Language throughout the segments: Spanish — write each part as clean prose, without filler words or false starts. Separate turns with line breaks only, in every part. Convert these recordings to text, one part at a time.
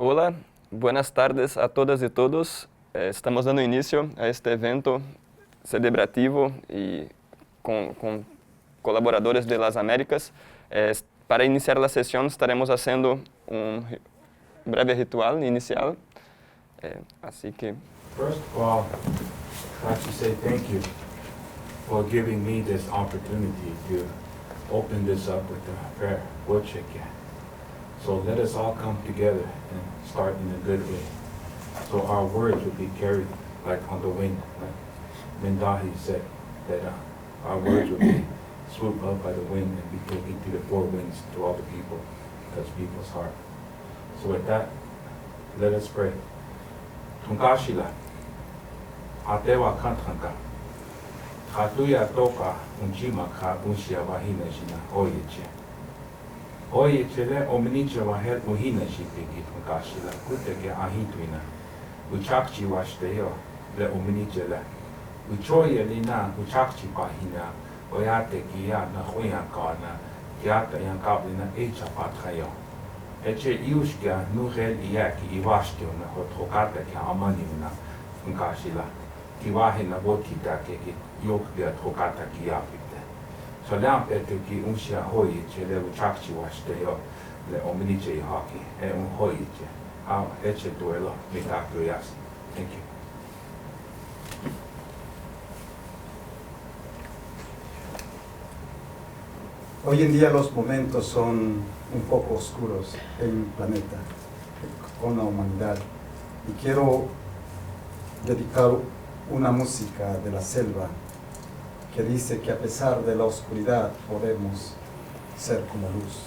Hola, buenas tardes a todas y todos. Estamos dando inicio a este evento celebrativo y con colaboradores de las Américas. Para iniciar la sesión estaremos haciendo un breve ritual inicial. Así que...
First of all, I'd like to say thank you for giving me this opportunity to open this up with a prayer. So let us all come together and start in a good way. So our words will be carried like on the wind, like Mindahi said, that our words will be swooped up by the wind and be taken to the four winds to all the people, touch people's heart. So with that, let us pray. Tungashila, Atewa Kantanka, Hatuya Toka, Unjima Ka Unshia Wahina Shina, Oyeche. Oyeche le Omnicha Wahel Muhina Shipiki Tungashila, Kuteke Ahituina, Uchakchi Washteo, le Omnicha le. Uchoya Lina, Uchakchi Pahina, Oyate Kia, Nahoya Kana, Kiata Yankablina, Echa Patrayo. Eche iushkia nuhel iaki iwashtiona hotokata ki amanina ngashila kiwahina botita ke yokdia tokata ki yapite so lampete ki unshia hoyi chele uchakchi washteo le omniche haki hoyiche eche duelo mitakto yasi. Thank you.
Hoy en día los momentos son un poco oscuros en el planeta, con la humanidad. Y quiero dedicar una música de la selva que dice que a pesar de la oscuridad podemos ser como luz.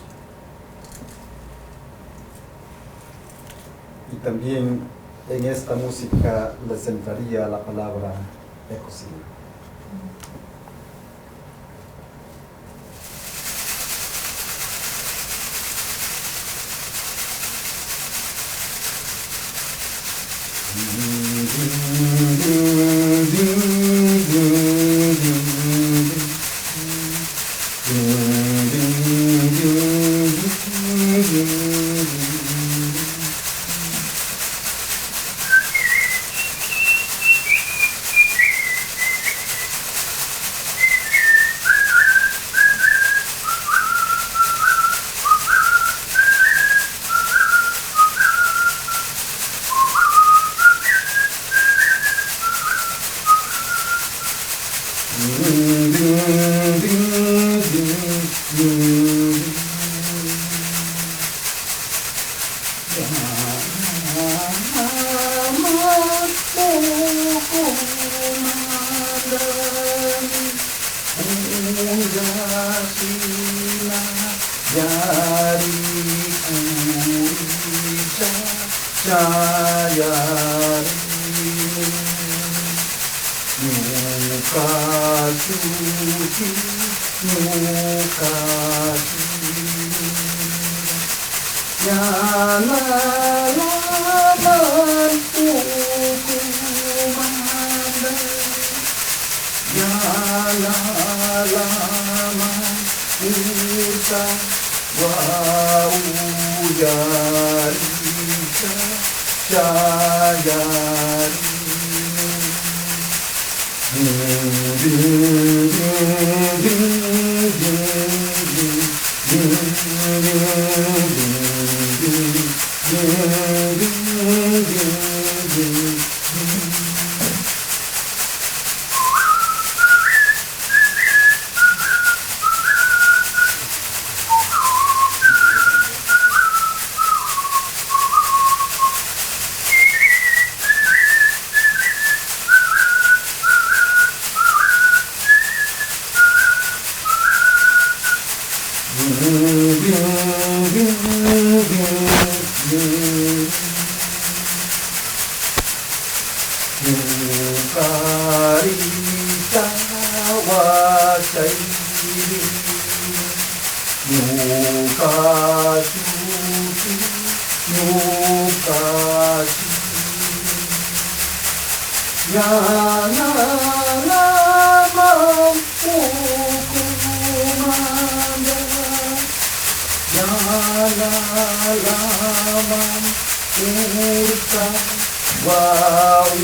Y también en esta música les entraría la palabra ecocida. Urta Waudarita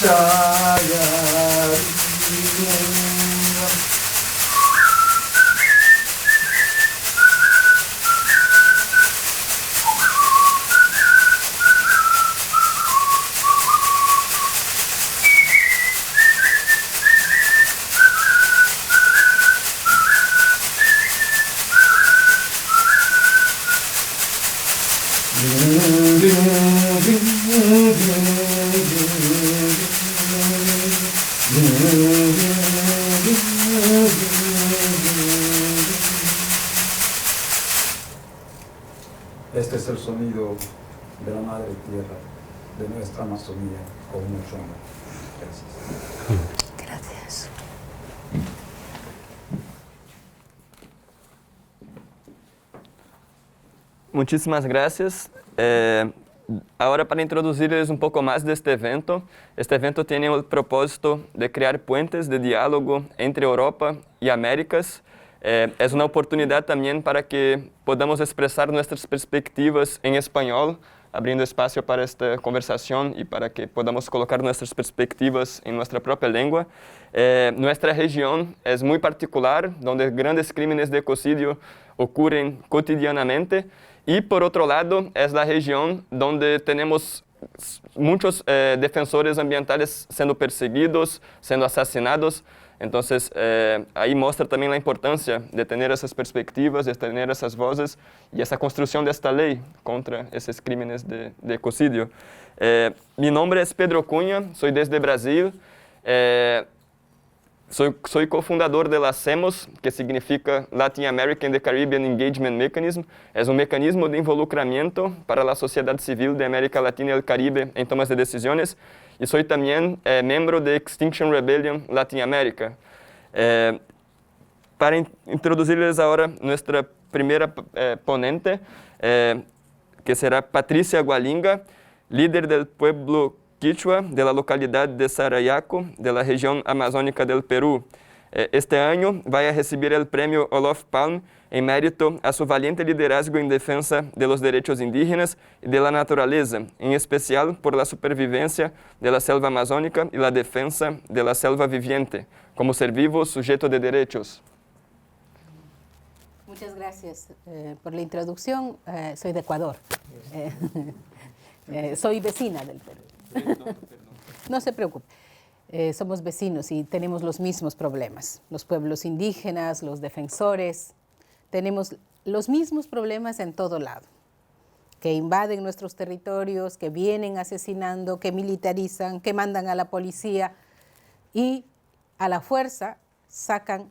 Chayarita. Este es el sonido de la madre tierra, de nuestra Amazonía, con mucho amor. Gracias.
Gracias.
Muchísimas gracias. Ahora para introducirles un poco más de este evento tiene el propósito de crear puentes de diálogo entre Europa y Américas. Es una oportunidad también para que podamos expresar nuestras perspectivas en español, abriendo espacio para esta conversación y para que podamos colocar nuestras perspectivas en nuestra propia lengua. Nuestra región es muy particular, donde grandes crímenes de ecocidio ocurren cotidianamente. Y por otro lado, es la región donde tenemos muchos defensores ambientales siendo perseguidos, siendo asesinados. Entonces, ahí muestra también la importancia de tener esas perspectivas, de tener esas voces y esa construcción de esta ley contra esos crímenes de ecocidio. Mi nombre es Pedro Cunha, soy desde Brasil. Soy cofundador de la CEMOS, que significa Latin American and Caribbean Engagement Mechanism. Es un mecanismo de involucramiento para la sociedad civil de América Latina y el Caribe en tomas de decisiones. Y soy también miembro de Extinction Rebellion Latinoamérica. Para introducirles ahora nuestra primera ponente, que será Patricia Gualinga, líder del pueblo quichua de la localidad de Sarayaco, de la región amazónica del Perú. Este año va a recibir el premio Olof Palme en mérito a su valiente liderazgo en defensa de los derechos indígenas y de la naturaleza, en especial por la supervivencia de la selva amazónica y la defensa de la selva viviente, como ser vivo sujeto de derechos.
Muchas gracias por la introducción. Soy de Ecuador. Soy vecina del Perú. No se preocupe. Somos vecinos y tenemos los mismos problemas. Los pueblos indígenas, los defensores, tenemos los mismos problemas en todo lado, que invaden nuestros territorios, que vienen asesinando, que militarizan, que mandan a la policía y a la fuerza sacan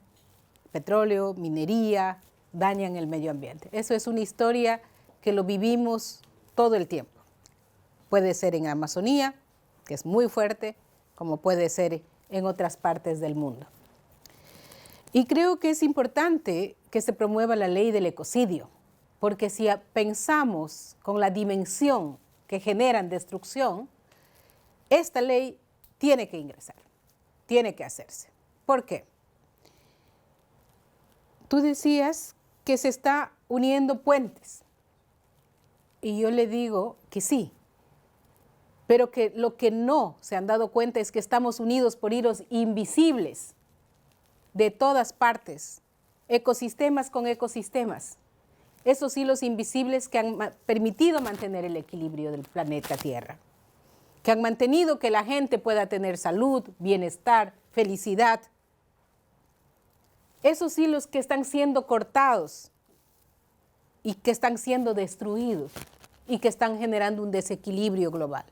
petróleo, minería, dañan el medio ambiente. Eso es una historia que lo vivimos todo el tiempo. Puede ser en Amazonía, que es muy fuerte, como puede ser en otras partes del mundo. Y creo que es importante que se promueva la ley del ecocidio, porque si pensamos con la dimensión que generan destrucción, esta ley tiene que ingresar, tiene que hacerse. ¿Por qué? Tú decías que se está uniendo puentes, y yo le digo que sí, pero que lo que no se han dado cuenta es que estamos unidos por hilos invisibles de todas partes, ecosistemas con ecosistemas. Esos hilos invisibles que han permitido mantener el equilibrio del planeta Tierra, que han mantenido que la gente pueda tener salud, bienestar, felicidad. Esos hilos que están siendo cortados y que están siendo destruidos y que están generando un desequilibrio global.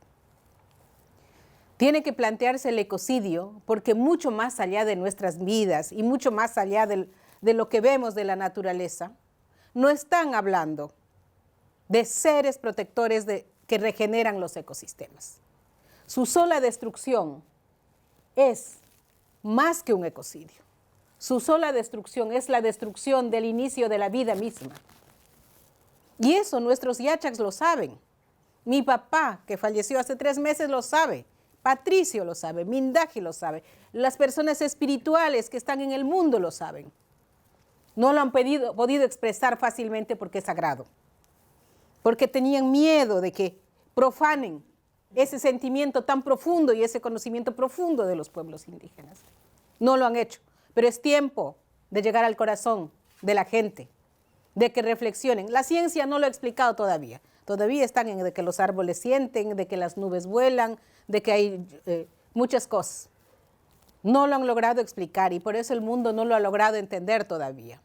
Tiene que plantearse el ecocidio porque mucho más allá de nuestras vidas y mucho más allá de lo que vemos de la naturaleza, no están hablando de seres protectores que regeneran los ecosistemas. Su sola destrucción es más que un ecocidio. Su sola destrucción es la destrucción del inicio de la vida misma. Y eso nuestros yachaks lo saben. Mi papá, que falleció hace 3 meses, lo sabe. Patricio lo sabe, Mindaji lo sabe, las personas espirituales que están en el mundo lo saben. No lo han podido expresar fácilmente porque es sagrado. porque tenían miedo de que profanen ese sentimiento tan profundo y ese conocimiento profundo de los pueblos indígenas. No lo han hecho, pero es tiempo de llegar al corazón de la gente, de que reflexionen. La ciencia no lo ha explicado todavía. Todavía están en de que los árboles sienten, de que las nubes vuelan, de que hay muchas cosas. No lo han logrado explicar y por eso el mundo no lo ha logrado entender todavía.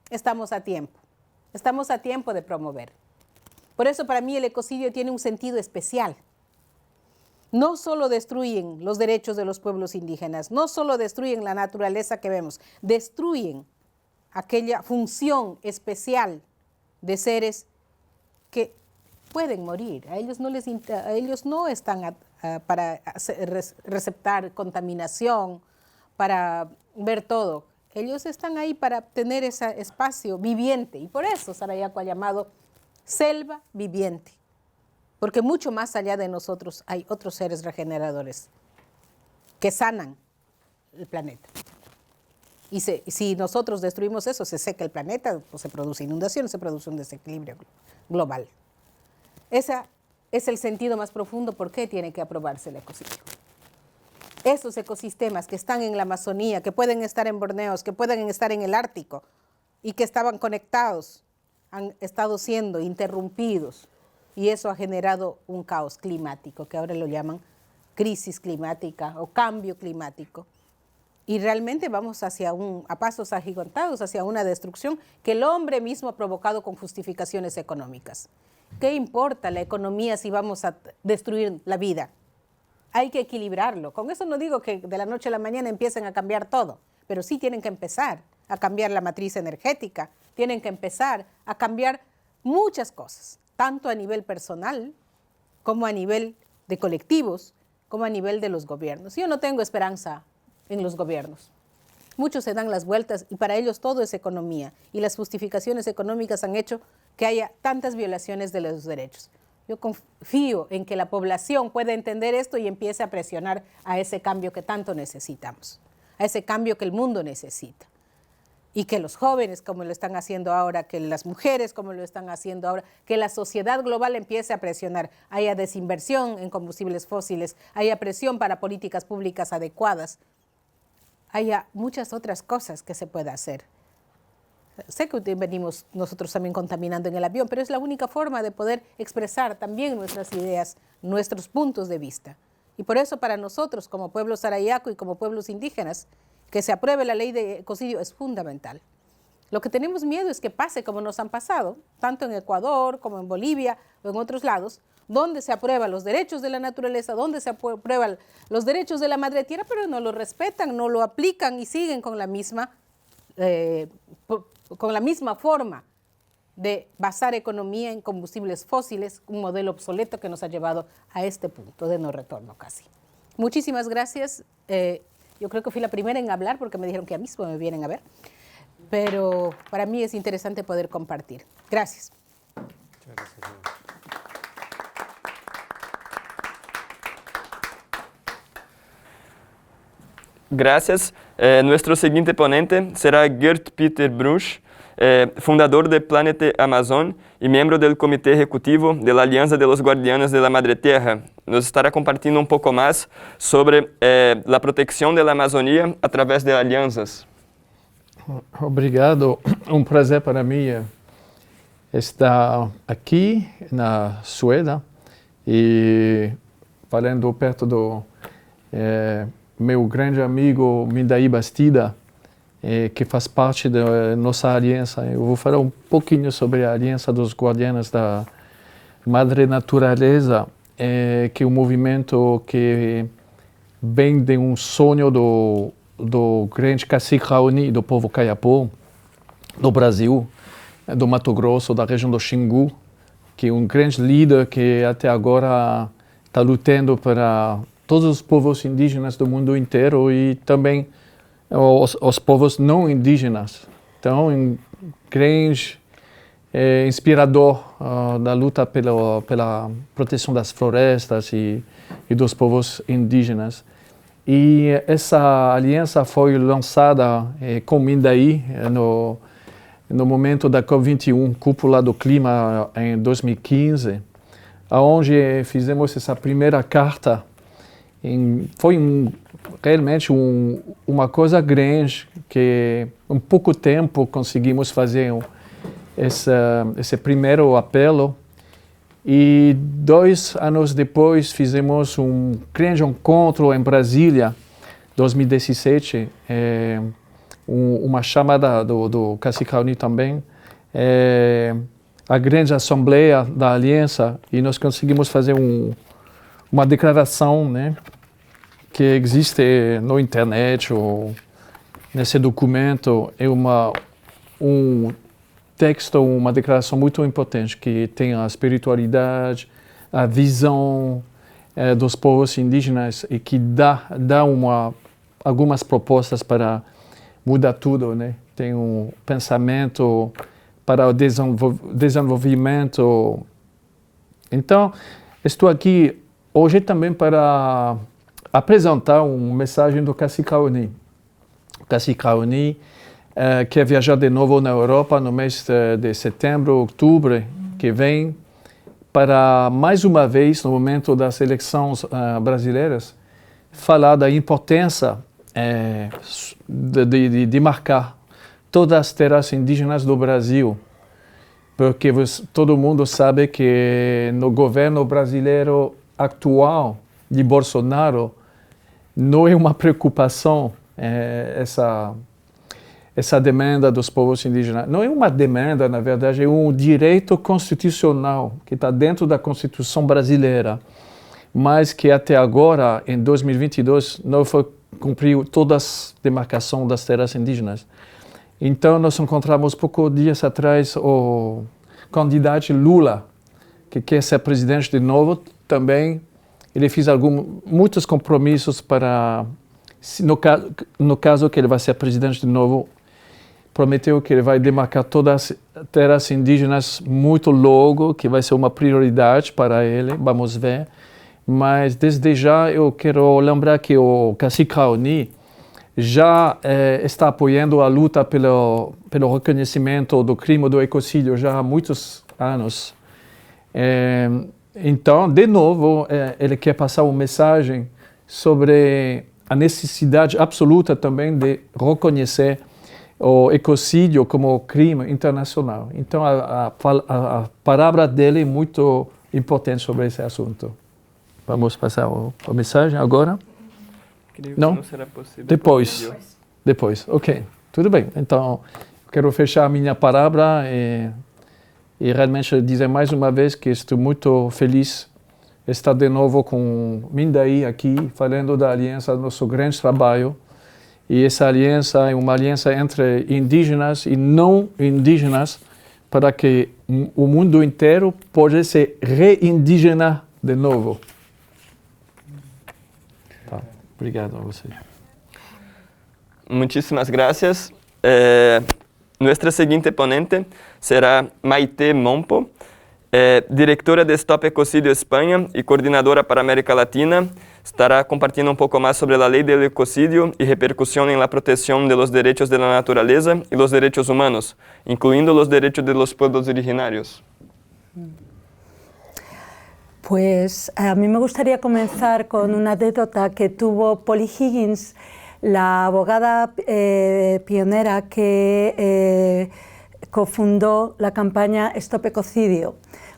Estamos a tiempo de promover. Por eso para mí el ecocidio tiene un sentido especial. No solo destruyen los derechos de los pueblos indígenas, no solo destruyen la naturaleza que vemos, destruyen aquella función especial de seres que pueden morir. A ellos no están para receptar contaminación, para ver todo. Ellos están ahí para tener ese espacio viviente y por eso Sarayaco ha llamado selva viviente. Porque mucho más allá de nosotros hay otros seres regeneradores que sanan el planeta. Y si nosotros destruimos eso, se seca el planeta, pues se produce inundación, se produce un desequilibrio global. Ese es el sentido más profundo por qué tiene que aprobarse el ecocidio. Esos ecosistemas que están en la Amazonía, que pueden estar en Borneo, que pueden estar en el Ártico y que estaban conectados, han estado siendo interrumpidos. Y eso ha generado un caos climático, que ahora lo llaman crisis climática o cambio climático. Y realmente vamos a pasos agigantados hacia una destrucción que el hombre mismo ha provocado con justificaciones económicas. ¿Qué importa la economía si vamos a destruir la vida? Hay que equilibrarlo. Con eso no digo que de la noche a la mañana empiecen a cambiar todo, pero sí tienen que empezar a cambiar la matriz energética, tienen que empezar a cambiar muchas cosas, tanto a nivel personal, como a nivel de colectivos, como a nivel de los gobiernos. Yo no tengo esperanza en los gobiernos. Muchos se dan las vueltas y para ellos todo es economía. Y las justificaciones económicas han hecho que haya tantas violaciones de los derechos. Yo confío en que la población pueda entender esto y empiece a presionar a ese cambio que tanto necesitamos, a ese cambio que el mundo necesita. Y que los jóvenes, como lo están haciendo ahora, que las mujeres, como lo están haciendo ahora, que la sociedad global empiece a presionar, haya desinversión en combustibles fósiles, haya presión para políticas públicas adecuadas, haya muchas otras cosas que se pueda hacer. Sé que venimos nosotros también contaminando en el avión, pero es la única forma de poder expresar también nuestras ideas, nuestros puntos de vista. Y por eso para nosotros, como pueblo sarayaco y como pueblos indígenas, que se apruebe la ley de ecocidio es fundamental. Lo que tenemos miedo es que pase como nos han pasado, tanto en Ecuador como en Bolivia o en otros lados, donde se aprueban los derechos de la naturaleza, donde se aprueban los derechos de la madre tierra, pero no lo respetan, no lo aplican y siguen con la misma forma de basar economía en combustibles fósiles, un modelo obsoleto que nos ha llevado a este punto de no retorno casi. Muchísimas gracias. Yo creo que fui la primera en hablar porque me dijeron que a mí mismo me vienen a ver, pero para mí es interesante poder compartir. Gracias.
Muchas gracias.
Gracias. Nuestro siguiente ponente será Gert Peter Bruch, fundador de Planete Amazon y miembro del Comité Ejecutivo de la Alianza de los Guardianes de la Madre Tierra. Nos estará compartiendo un poco más sobre la protección de la Amazonía a través de alianzas.
Obrigado. Um prazer para mim estar aqui na Suécia e falando perto do meu grande amigo Mindai Bastida, que faz parte da nossa aliança. Eu vou falar um pouquinho sobre a Aliança dos Guardianes da Madre Natureza, que é um movimento que vem de um sonho do grande cacique Raoni, do povo Kayapó, do Brasil, do Mato Grosso, da região do Xingu, que é um grande líder que até agora está lutando para todos os povos indígenas do mundo inteiro e também os povos não indígenas. Então, um grande inspirador da luta pela proteção das florestas e dos povos indígenas. E essa aliança foi lançada com Mindai no momento da COP21, Cúpula do Clima, em 2015, onde fizemos essa primeira carta. Foi realmente uma coisa grande, que em pouco tempo conseguimos fazer esse primeiro apelo. E 2 anos depois fizemos um grande encontro em Brasília, 2017, uma chamada do Cacique Raoni também, a grande assembleia da Aliança, e nós conseguimos fazer uma declaração, né, que existe na internet, ou nesse documento, é um texto, uma declaração muito importante, que tem a espiritualidade, a visão dos povos indígenas, e que dá algumas propostas para mudar tudo, né? Tem um pensamento para o desenvolvimento. Então, estou aqui hoje também para apresentar uma mensagem do Cacique Raoni. O Cacique Raoni quer viajar de novo na Europa no mês de setembro, outubro, que vem, para mais uma vez, no momento das eleições brasileiras, falar da importância de marcar todas as terras indígenas do Brasil, porque todo mundo sabe que no governo brasileiro atual de Bolsonaro não é uma preocupação essa demanda dos povos indígenas. Não é uma demanda, na verdade, é um direito constitucional que está dentro da Constituição brasileira, mas que até agora, em 2022, não foi cumprido toda a demarcação das terras indígenas. Então, nós encontramos poucos dias atrás o candidato Lula, que quer ser presidente de novo. Também ele fez muitos compromissos para, no caso que ele vai ser presidente de novo, prometeu que ele vai demarcar todas as terras indígenas muito logo, que vai ser uma prioridade para ele, vamos ver. Mas desde já eu quero lembrar que o Cacique Raoni já está apoiando a luta pelo reconhecimento do crime do ecocídio já há muitos anos. Então, de novo, ele quer passar uma mensagem sobre a necessidade absoluta também de reconhecer o ecocídio como crime internacional. Então, a palavra dele é muito importante sobre esse assunto. Vamos passar a mensagem agora? Não?
Não será possível.
Depois. Ok, tudo bem. Então, quero fechar a minha palavra e realmente dizer mais uma vez que estou muito feliz de estar de novo com Mindaí aqui, falando da aliança, nosso grande trabalho. E essa aliança é uma aliança entre indígenas e não indígenas, para que o mundo inteiro possa se reindigenar de novo. Tá. Obrigado a você.
Muchísimas gracias. Nuestra siguiente ponente será Maite Mompo, directora de Stop Ecocidio España y coordinadora para América Latina. Estará compartiendo un poco más sobre la ley del ecocidio y repercusión en la protección de los derechos de la naturaleza y los derechos humanos, incluyendo los derechos de los pueblos originarios.
Pues a mí me gustaría comenzar con una anécdota que tuvo Polly Higgins, la abogada pionera que cofundó la campaña Stop Ecocidio.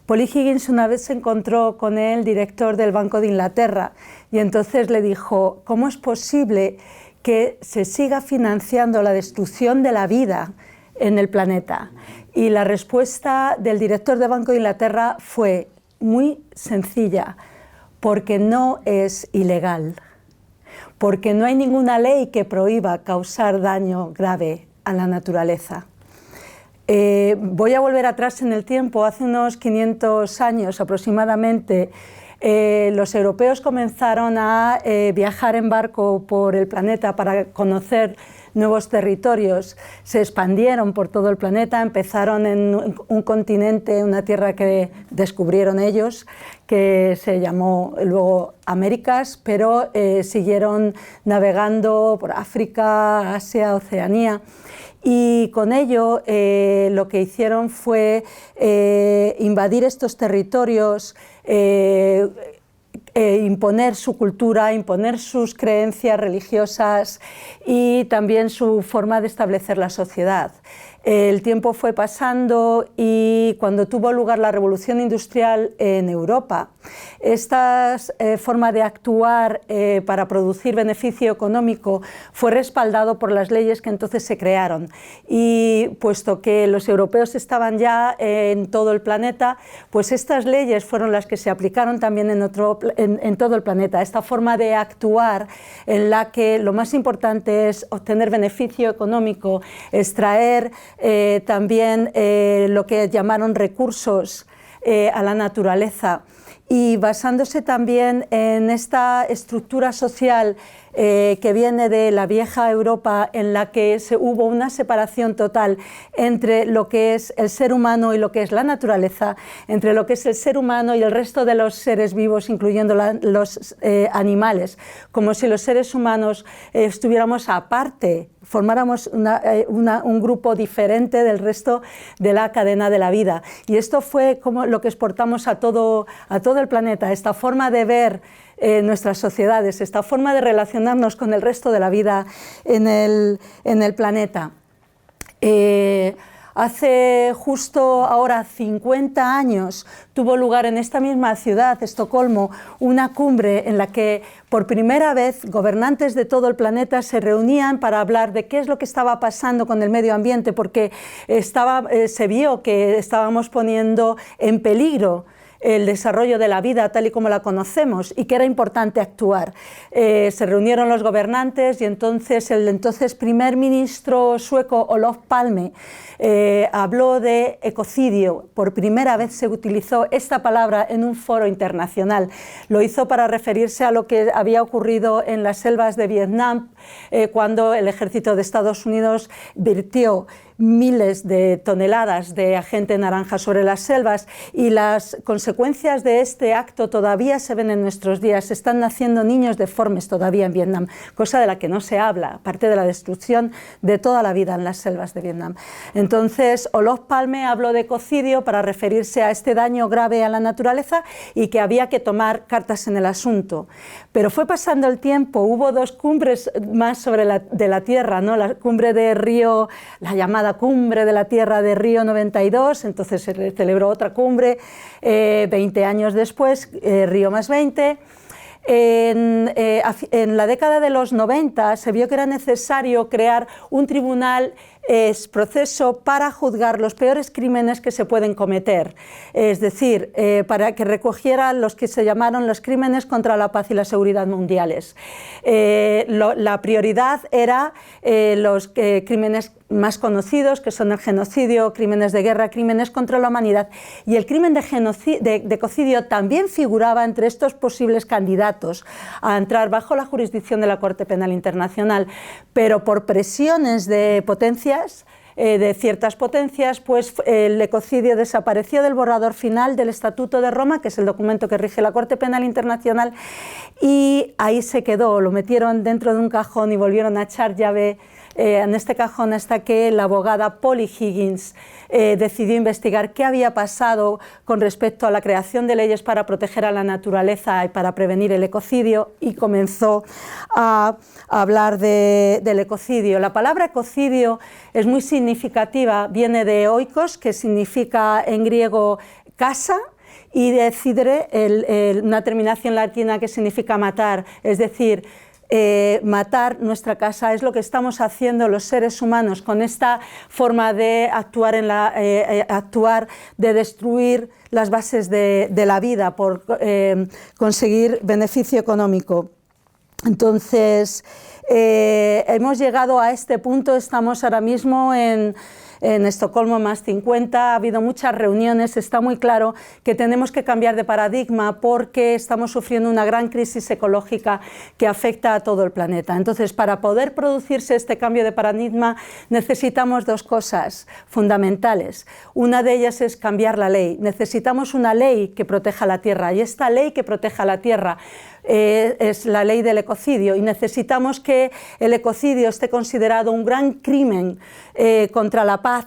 Polly Higgins una vez se encontró con el director del Banco de Inglaterra y entonces le dijo: ¿cómo es posible que se siga financiando la destrucción de la vida en el planeta? Y la respuesta del director del Banco de Inglaterra fue muy sencilla: porque no es ilegal, porque no hay ninguna ley que prohíba causar daño grave a la naturaleza. Voy a volver atrás en el tiempo. Hace unos 500 años aproximadamente, los europeos comenzaron a viajar en barco por el planeta para conocer nuevos territorios. Se expandieron por todo el planeta, empezaron en un continente, una tierra que descubrieron ellos, que se llamó luego Américas, pero siguieron navegando por África, Asia, Oceanía. y con ello lo que hicieron fue invadir estos territorios, imponer su cultura, imponer sus creencias religiosas y también su forma de establecer la sociedad. El tiempo fue pasando y cuando tuvo lugar la revolución industrial en Europa, esta forma de actuar para producir beneficio económico fue respaldado por las leyes que entonces se crearon. Y puesto que los europeos estaban ya en todo el planeta, pues estas leyes fueron las que se aplicaron también en todo el planeta. Esta forma de actuar en la que lo más importante es obtener beneficio económico, extraer también lo que llamaron recursos a la naturaleza, y basándose también en esta estructura social que viene de la vieja Europa, en la que hubo una separación total entre lo que es el ser humano y lo que es la naturaleza, entre lo que es el ser humano y el resto de los seres vivos, incluyendo los animales, como si los seres humanos estuviéramos aparte, formáramos un grupo diferente del resto de la cadena de la vida. Y esto fue como lo que exportamos a todo el planeta, esta forma de ver nuestras sociedades, esta forma de relacionarnos con el resto de la vida en el planeta. Hace justo ahora 50 años tuvo lugar en esta misma ciudad, Estocolmo, una cumbre en la que por primera vez gobernantes de todo el planeta se reunían para hablar de qué es lo que estaba pasando con el medio ambiente, porque se vio que estábamos poniendo en peligro el desarrollo de la vida tal y como la conocemos y que era importante actuar. Se reunieron los gobernantes y entonces el entonces primer ministro sueco Olof Palme habló de ecocidio. Por primera vez se utilizó esta palabra en un foro internacional. Lo hizo para referirse a lo que había ocurrido en las selvas de Vietnam cuando el ejército de Estados Unidos vertió miles de toneladas de agente naranja sobre las selvas, y las consecuencias de este acto todavía se ven en nuestros días. Están naciendo niños deformes todavía en Vietnam, cosa de la que no se habla, aparte de la destrucción de toda la vida en las selvas de Vietnam. Entonces Olof Palme habló de ecocidio para referirse a este daño grave a la naturaleza y que había que tomar cartas en el asunto. Pero fue pasando el tiempo, hubo dos cumbres más de la Tierra, ¿no? La cumbre de Río, la llamada Cumbre de la Tierra de Río 92, entonces se celebró otra cumbre 20 años después, Río más 20. En la década de los 90 se vio que era necesario crear un tribunal proceso para juzgar los peores crímenes que se pueden cometer, es decir, para que recogiera los que se llamaron los crímenes contra la paz y la seguridad mundiales. La prioridad era los crímenes más conocidos, que son el genocidio, crímenes de guerra, crímenes contra la humanidad, y el crimen de ecocidio también figuraba entre estos posibles candidatos a entrar bajo la jurisdicción de la Corte Penal Internacional, pero por presiones de ciertas potencias, pues el ecocidio desapareció del borrador final del Estatuto de Roma, que es el documento que rige la Corte Penal Internacional, y ahí se quedó, lo metieron dentro de un cajón y volvieron a echar llave en este cajón hasta que la abogada Polly Higgins decidió investigar qué había pasado con respecto a la creación de leyes para proteger a la naturaleza y para prevenir el ecocidio, y comenzó a hablar del ecocidio. La palabra ecocidio es muy significativa, viene de oikos, que significa en griego casa, y de cidere, una terminación latina que significa matar, es decir, matar nuestra casa. Es lo que estamos haciendo los seres humanos con esta forma de actuar, de destruir las bases de la vida por conseguir beneficio económico. Entonces, hemos llegado a este punto, estamos ahora mismo en en Estocolmo +50, ha habido muchas reuniones, está muy claro que tenemos que cambiar de paradigma porque estamos sufriendo una gran crisis ecológica que afecta a todo el planeta. Entonces, para poder producirse este cambio de paradigma necesitamos dos cosas fundamentales. Una de ellas es cambiar la ley. Necesitamos una ley que proteja la tierra, y esta ley que proteja la tierra es la ley del ecocidio, y necesitamos que el ecocidio esté considerado un gran crimen contra la paz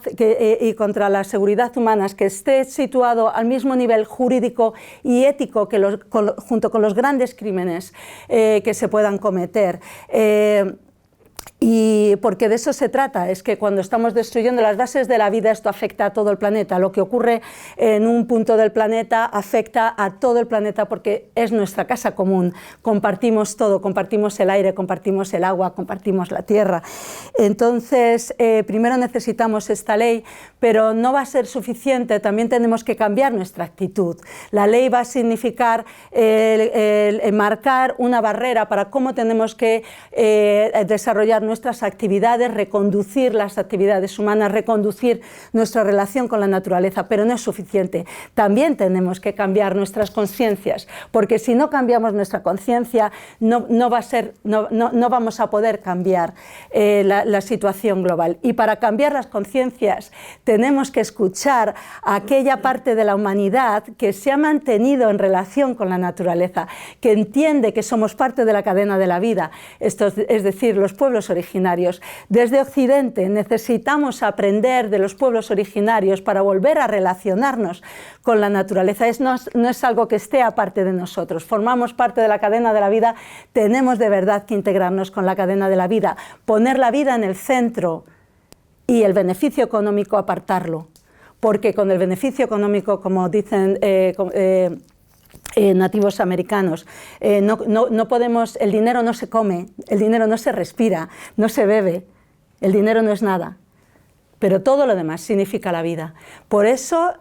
y contra la seguridad humanas, que esté situado al mismo nivel jurídico y ético que junto con los grandes crímenes que se puedan cometer. Y porque de eso se trata, es que cuando estamos destruyendo las bases de la vida, esto afecta a todo el planeta. Lo que ocurre en un punto del planeta afecta a todo el planeta porque es nuestra casa común. Compartimos todo, compartimos el aire, compartimos el agua, compartimos la tierra. Entonces, primero necesitamos esta ley, pero no va a ser suficiente, también tenemos que cambiar nuestra actitud. La ley va a significar marcar una barrera para cómo tenemos que desarrollar nuestras actividades, reconducir las actividades humanas, reconducir nuestra relación con la naturaleza, pero no es suficiente. También tenemos que cambiar nuestras conciencias, porque si no cambiamos nuestra conciencia no vamos a poder cambiar la situación global. Y para cambiar las conciencias tenemos que escuchar a aquella parte de la humanidad que se ha mantenido en relación con la naturaleza, que entiende que somos parte de la cadena de la vida, es decir, los pueblos originarios. Desde Occidente necesitamos aprender de los pueblos originarios para volver a relacionarnos con la naturaleza. No es algo que esté aparte de nosotros, formamos parte de la cadena de la vida, tenemos de verdad que integrarnos con la cadena de la vida, poner la vida en el centro y el beneficio económico apartarlo, porque con el beneficio económico, como dicen nativos americanos, no podemos, el dinero no se come, el dinero no se respira, no se bebe, el dinero no es nada, pero todo lo demás significa la vida. Por eso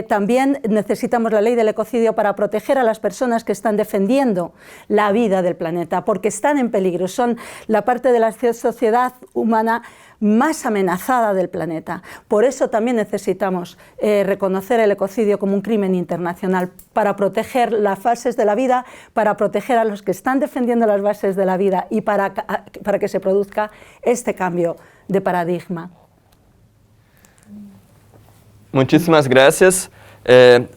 también necesitamos la ley del ecocidio para proteger a las personas que están defendiendo la vida del planeta, porque están en peligro, son la parte de la sociedad humana más amenazada del planeta. Por eso también necesitamos reconocer el ecocidio como un crimen internacional, para proteger las bases de la vida, para proteger a los que están defendiendo las bases de la vida y para que se produzca este cambio de paradigma.
Muchísimas gracias.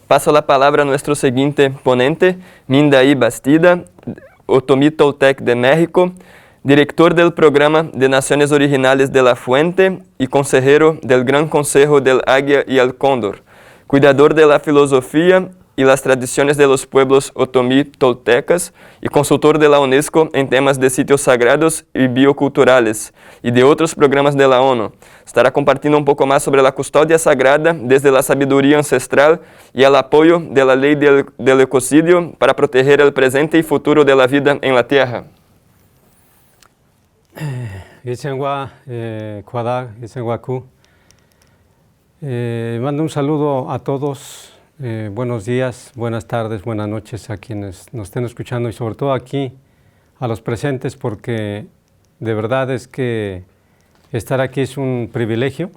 Paso la palabra a nuestro siguiente ponente, Mindaí Bastida, Otomí Toltec de México, director del Programa de Naciones Originales de la Fuente y consejero del Gran Consejo del Águia y el Cóndor, cuidador de la filosofía y las tradiciones de los pueblos otomí toltecas y consultor de la UNESCO en temas de sitios sagrados y bioculturales y de otros programas de la ONU. Estará compartiendo un poco más sobre la custodia sagrada desde la sabiduría ancestral y el apoyo de la ley del ecocidio para proteger el presente y futuro de la vida en la Tierra.
Mando un saludo a todos. Buenos días, buenas tardes, buenas noches a quienes nos estén escuchando y sobre todo aquí a los presentes, porque de verdad es que estar aquí es un privilegio,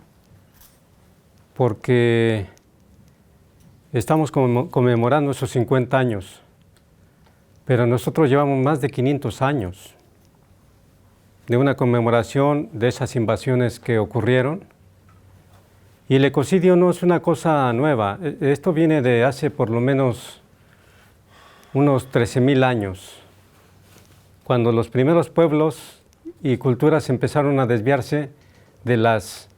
porque estamos conmemorando esos 50 años, pero nosotros llevamos más de 500 años de una conmemoración de esas invasiones que ocurrieron. Y el ecocidio no es una cosa nueva, esto viene de hace por lo menos unos 13.000 años, cuando los primeros pueblos y culturas empezaron a desviarse de las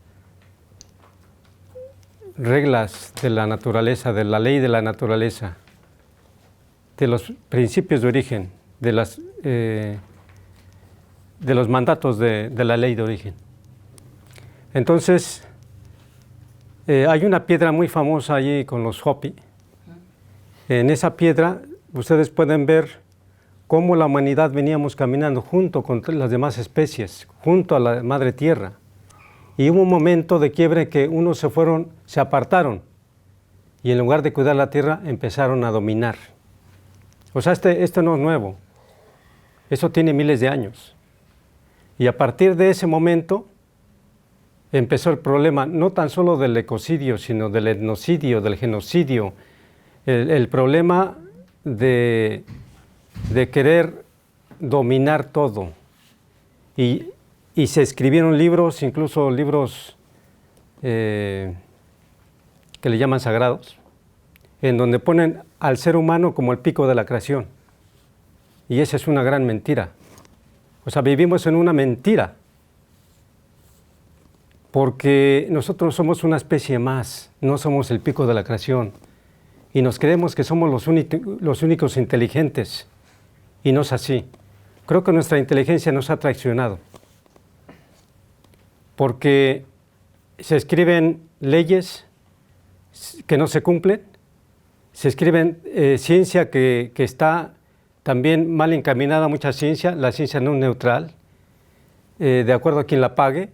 reglas de la naturaleza, de la ley de la naturaleza, de los principios de origen, de los mandatos de la ley de origen. Entonces, hay una piedra muy famosa allí con los Hopi. En esa piedra ustedes pueden ver cómo la humanidad veníamos caminando junto con las demás especies, junto a la madre tierra. Y hubo un momento de quiebre que unos se apartaron y en lugar de cuidar la tierra empezaron a dominar. O sea, esto no es nuevo, eso tiene miles de años. Y a partir de ese momento empezó el problema no tan solo del ecocidio, sino del etnocidio, del genocidio, el problema de querer dominar todo. Y se escribieron libros, incluso libros que le llaman sagrados, en donde ponen al ser humano como el pico de la creación. Y esa es una gran mentira. O sea, vivimos en una mentira, porque nosotros somos una especie más, no somos el pico de la creación. Y nos creemos que somos los únicos inteligentes, y no es así. Creo que nuestra inteligencia nos ha traicionado, porque se escriben leyes que no se cumplen, se escriben ciencia que está también mal encaminada, mucha ciencia, la ciencia no es neutral, de acuerdo a quien la pague,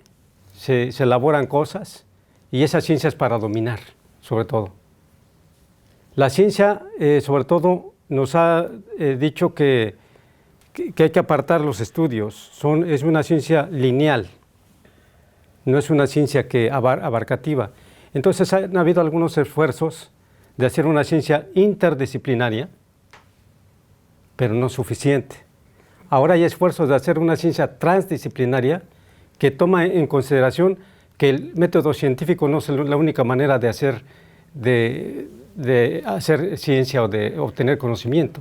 se elaboran cosas, y esa ciencia es para dominar, sobre todo. La ciencia, sobre todo, nos ha dicho que hay que apartar los estudios, es una ciencia lineal, no es una ciencia abarcativa. Entonces han habido algunos esfuerzos de hacer una ciencia interdisciplinaria, pero no suficiente. Ahora hay esfuerzos de hacer una ciencia transdisciplinaria que toma en consideración que el método científico no es la única manera de hacer ciencia o de obtener conocimiento.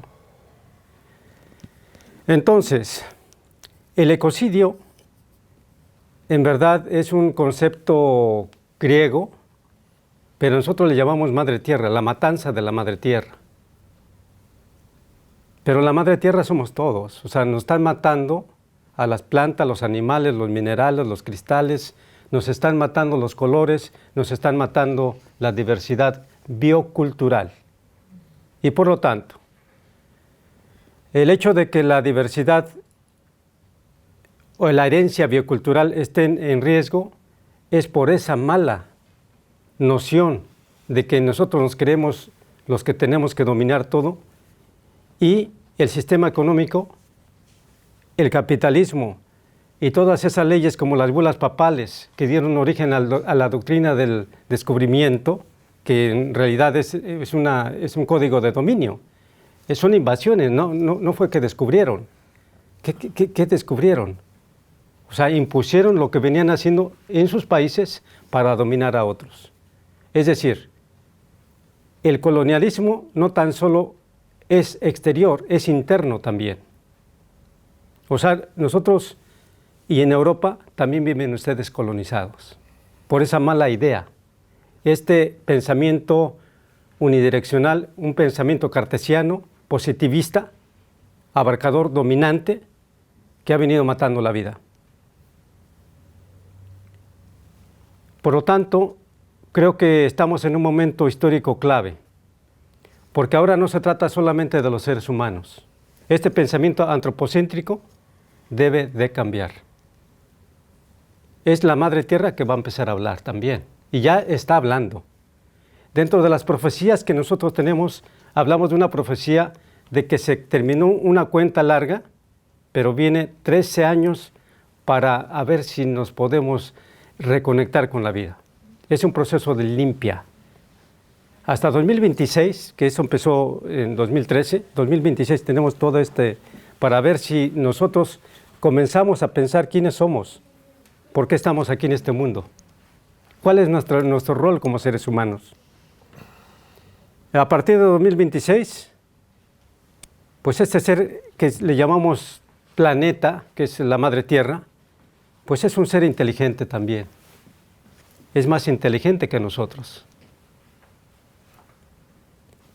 Entonces, el ecocidio en verdad es un concepto griego, pero nosotros le llamamos madre tierra, la matanza de la madre tierra. Pero la madre tierra somos todos, o sea, nos están matando a las plantas, los animales, los minerales, los cristales, nos están matando los colores, nos están matando la diversidad biocultural. Y por lo tanto, el hecho de que la diversidad o la herencia biocultural estén en riesgo es por esa mala noción de que nosotros nos creemos los que tenemos que dominar todo, y el sistema económico, el capitalismo y todas esas leyes como las bulas papales que dieron origen a la doctrina del descubrimiento, que en realidad es un código de dominio. Son invasiones, no fue que descubrieron. ¿Qué descubrieron? O sea, impusieron lo que venían haciendo en sus países para dominar a otros. Es decir, el colonialismo no tan solo es exterior, es interno también. O sea, nosotros y en Europa también viven ustedes colonizados por esa mala idea. Este pensamiento unidireccional, un pensamiento cartesiano, positivista, abarcador, dominante, que ha venido matando la vida. Por lo tanto, creo que estamos en un momento histórico clave, porque ahora no se trata solamente de los seres humanos. Este pensamiento antropocéntrico debe de cambiar. Es la madre tierra que va a empezar a hablar también, y ya está hablando. Dentro de las profecías que nosotros tenemos, hablamos de una profecía de que se terminó una cuenta larga, pero viene 13 años para ver si nos podemos reconectar con la vida. Es un proceso de limpia. Hasta 2026, que eso empezó en 2013, 2026 tenemos todo para ver si nosotros comenzamos a pensar quiénes somos, por qué estamos aquí en este mundo, cuál es nuestro rol como seres humanos. A partir de 2026, pues este ser que le llamamos planeta, que es la madre tierra, pues es un ser inteligente también. Es más inteligente que nosotros.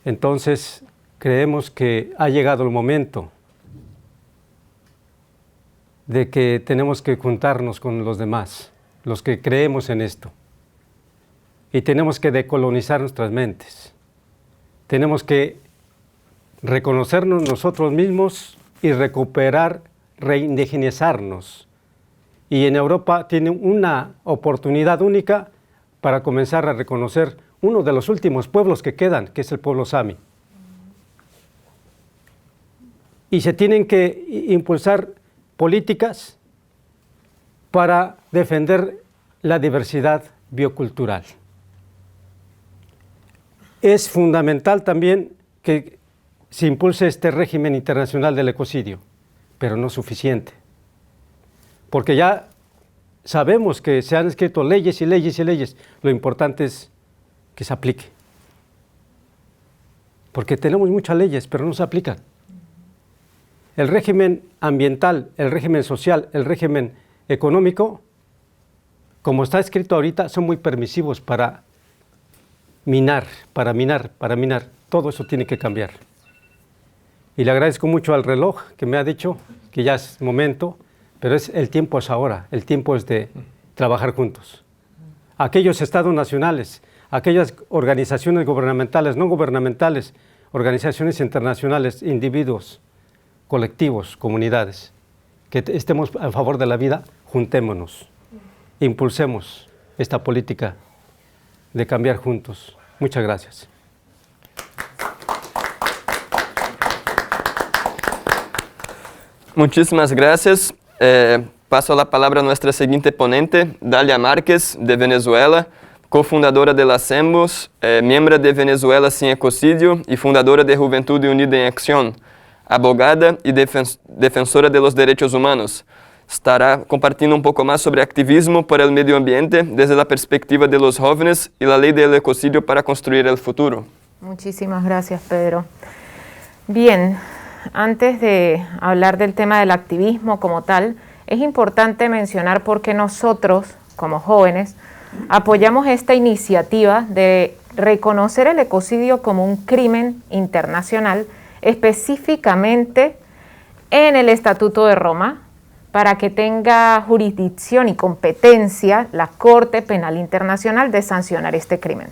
Entonces, creemos que ha llegado el momento de que tenemos que juntarnos con los demás, los que creemos en esto. Y tenemos que decolonizar nuestras mentes. Tenemos que reconocernos nosotros mismos y recuperar, reindigenizarnos. Y en Europa tienen una oportunidad única para comenzar a reconocer uno de los últimos pueblos que quedan, que es el pueblo Sami. Y se tienen que impulsar políticas para defender la diversidad biocultural. Es fundamental también que se impulse este régimen internacional del ecocidio, pero no suficiente, porque ya sabemos que se han escrito leyes y leyes y leyes, lo importante es que se aplique, porque tenemos muchas leyes, pero no se aplican. El régimen ambiental, el régimen social, el régimen económico, como está escrito ahorita, son muy permisivos para minar. Todo eso tiene que cambiar. Y le agradezco mucho al reloj que me ha dicho que ya es momento, pero el tiempo es ahora, el tiempo es de trabajar juntos. Aquellos estados nacionales, aquellas organizaciones gubernamentales, no gubernamentales, organizaciones internacionales, individuos, colectivos, comunidades, que estemos a favor de la vida, juntémonos, impulsemos esta política de cambiar juntos. Muchas gracias.
Muchísimas gracias. Paso la palabra a nuestra siguiente ponente, Dalia Márquez, de Venezuela, cofundadora de las Sembos, miembro de Venezuela Sin Ecocidio y fundadora de Juventud Unida en Acción, abogada y defensora de los derechos humanos. Estará compartiendo un poco más sobre activismo por el medio ambiente desde la perspectiva de los jóvenes y la ley del ecocidio para construir el futuro.
Muchísimas gracias, Pedro. Bien, antes de hablar del tema del activismo como tal, es importante mencionar por qué nosotros, como jóvenes, apoyamos esta iniciativa de reconocer el ecocidio como un crimen internacional, específicamente en el Estatuto de Roma, para que tenga jurisdicción y competencia la Corte Penal Internacional de sancionar este crimen.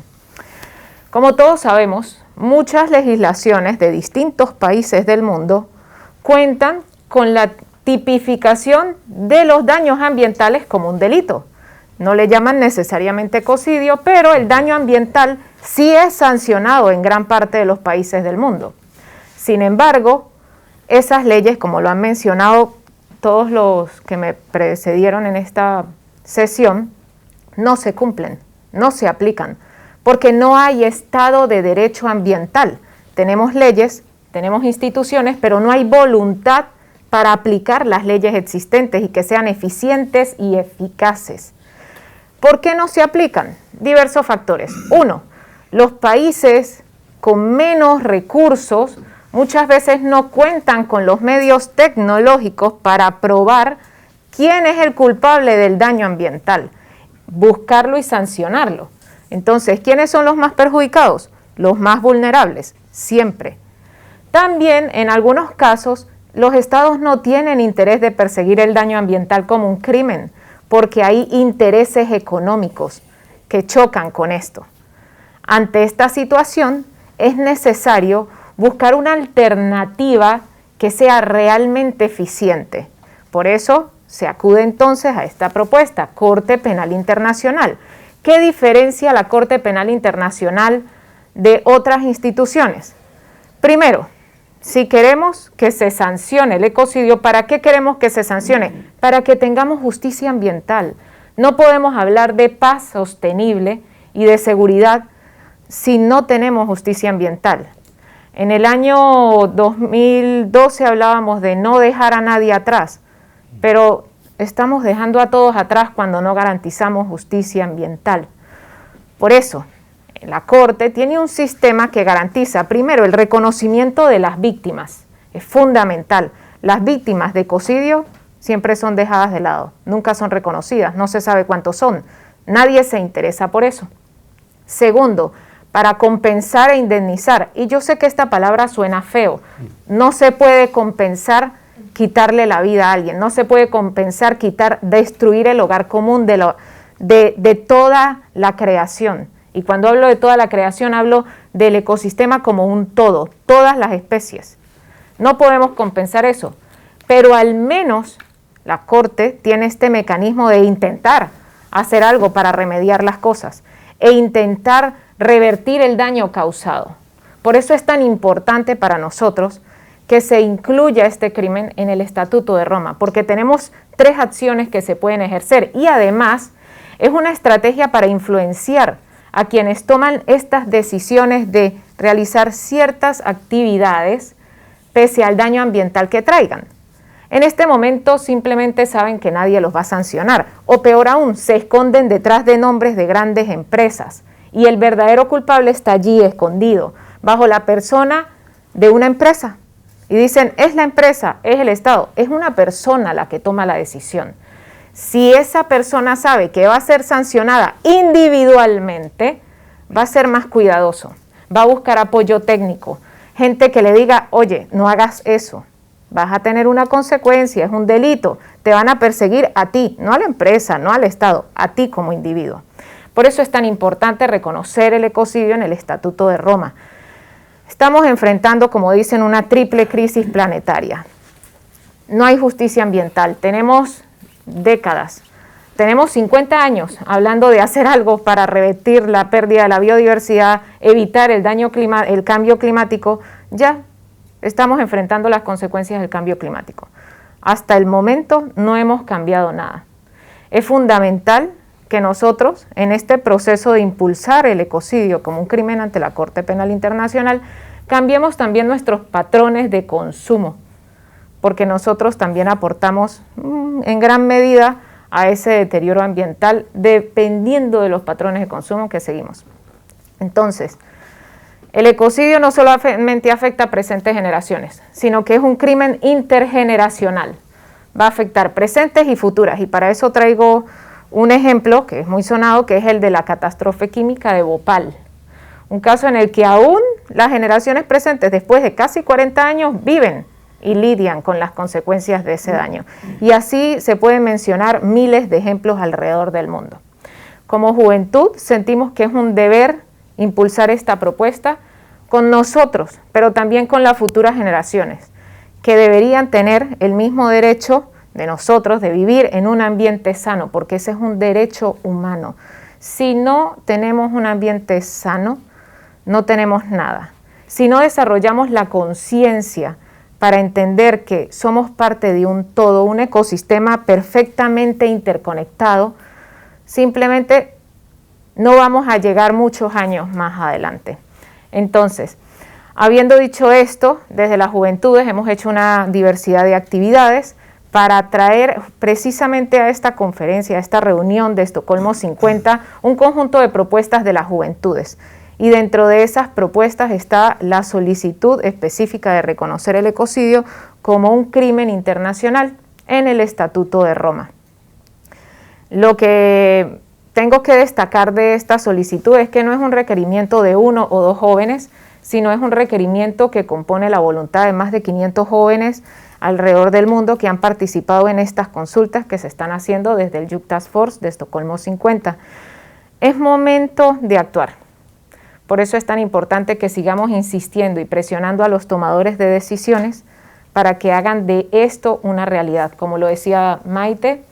Como todos sabemos, muchas legislaciones de distintos países del mundo cuentan con la tipificación de los daños ambientales como un delito. No le llaman necesariamente ecocidio, pero el daño ambiental sí es sancionado en gran parte de los países del mundo. Sin embargo, esas leyes, como lo han mencionado todos los que me precedieron en esta sesión, no se cumplen, no se aplican, porque no hay Estado de Derecho ambiental. Tenemos leyes, tenemos instituciones, pero no hay voluntad para aplicar las leyes existentes y que sean eficientes y eficaces. ¿Por qué no se aplican? Diversos factores. Uno, los países con menos recursos muchas veces no cuentan con los medios tecnológicos para probar quién es el culpable del daño ambiental, buscarlo y sancionarlo. Entonces, ¿quiénes son los más perjudicados? Los más vulnerables, siempre. También, en algunos casos, los estados no tienen interés de perseguir el daño ambiental como un crimen, porque hay intereses económicos que chocan con esto. Ante esta situación, es necesario buscar una alternativa que sea realmente eficiente. Por eso se acude entonces a esta propuesta, Corte Penal Internacional. ¿Qué diferencia la Corte Penal Internacional de otras instituciones? Primero, si queremos que se sancione el ecocidio, ¿para qué queremos que se sancione? Para que tengamos justicia ambiental. No podemos hablar de paz sostenible y de seguridad si no tenemos justicia ambiental. En el año 2012 hablábamos de no dejar a nadie atrás, pero estamos dejando a todos atrás cuando no garantizamos justicia ambiental. Por eso, la Corte tiene un sistema que garantiza, primero, el reconocimiento de las víctimas. Es fundamental. Las víctimas de ecocidio siempre son dejadas de lado, nunca son reconocidas, no se sabe cuántos son. Nadie se interesa por eso. Segundo, para compensar e indemnizar. Y yo sé que esta palabra suena feo. No se puede compensar quitarle la vida a alguien. No se puede compensar destruir el hogar común de toda la creación. Y cuando hablo de toda la creación, hablo del ecosistema como un todo, todas las especies. No podemos compensar eso. Pero al menos la Corte tiene este mecanismo de intentar hacer algo para remediar las cosas e intentar revertir el daño causado. Por eso es tan importante para nosotros que se incluya este crimen en el Estatuto de Roma, porque tenemos 3 acciones que se pueden ejercer y además Es una estrategia para influenciar a quienes toman estas decisiones de realizar ciertas actividades pese al daño ambiental que traigan. En este momento simplemente saben que nadie los va a sancionar, o peor aún, se esconden detrás de nombres de grandes empresas y el verdadero culpable está allí escondido, bajo la persona de una empresa. Y dicen, es la empresa, es el Estado, es una persona la que toma la decisión. Si esa persona sabe que va a ser sancionada individualmente, va a ser más cuidadoso, va a buscar apoyo técnico, gente que le diga, oye, no hagas eso, vas a tener una consecuencia, es un delito, te van a perseguir a ti, no a la empresa, no al Estado, a ti como individuo. Por eso es tan importante reconocer el ecocidio en el Estatuto de Roma. Estamos enfrentando, como dicen, una triple crisis planetaria. No hay justicia ambiental, tenemos décadas, tenemos 50 años hablando de hacer algo para revertir la pérdida de la biodiversidad, evitar el cambio climático. Ya estamos enfrentando las consecuencias del cambio climático. Hasta el momento no hemos cambiado nada. Es fundamental que nosotros, en este proceso de impulsar el ecocidio como un crimen ante la Corte Penal Internacional, cambiemos también nuestros patrones de consumo, porque nosotros también aportamos en gran medida a ese deterioro ambiental dependiendo de los patrones de consumo que seguimos. Entonces, el ecocidio no solamente afecta a presentes generaciones, sino que es un crimen intergeneracional. Va a afectar presentes y futuras, y para eso traigo un ejemplo que es muy sonado, que es el de la catástrofe química de Bhopal. Un caso en el que aún las generaciones presentes, después de casi 40 años, viven y lidian con las consecuencias de ese daño. Y así se pueden mencionar miles de ejemplos alrededor del mundo. Como juventud sentimos que es un deber impulsar esta propuesta con nosotros, pero también con las futuras generaciones, que deberían tener el mismo derecho de nosotros de vivir en un ambiente sano, porque ese es un derecho humano. Si no tenemos un ambiente sano, no tenemos nada. Si no desarrollamos la conciencia para entender que somos parte de un todo, un ecosistema perfectamente interconectado, simplemente no vamos a llegar muchos años más adelante. Entonces, habiendo dicho esto, desde las juventudes hemos hecho una diversidad de actividades para traer precisamente a esta conferencia, a esta reunión de Estocolmo 50, un conjunto de propuestas de las juventudes. Y dentro de esas propuestas está la solicitud específica de reconocer el ecocidio como un crimen internacional en el Estatuto de Roma. Lo que tengo que destacar de esta solicitud es que no es un requerimiento de 1 o 2 jóvenes, sino es un requerimiento que compone la voluntad de más de 500 jóvenes alrededor del mundo que han participado en estas consultas que se están haciendo desde el Youth Task Force de Estocolmo 50. Es momento de actuar. Por eso es tan importante que sigamos insistiendo y presionando a los tomadores de decisiones para que hagan de esto una realidad. Como lo decía Maite,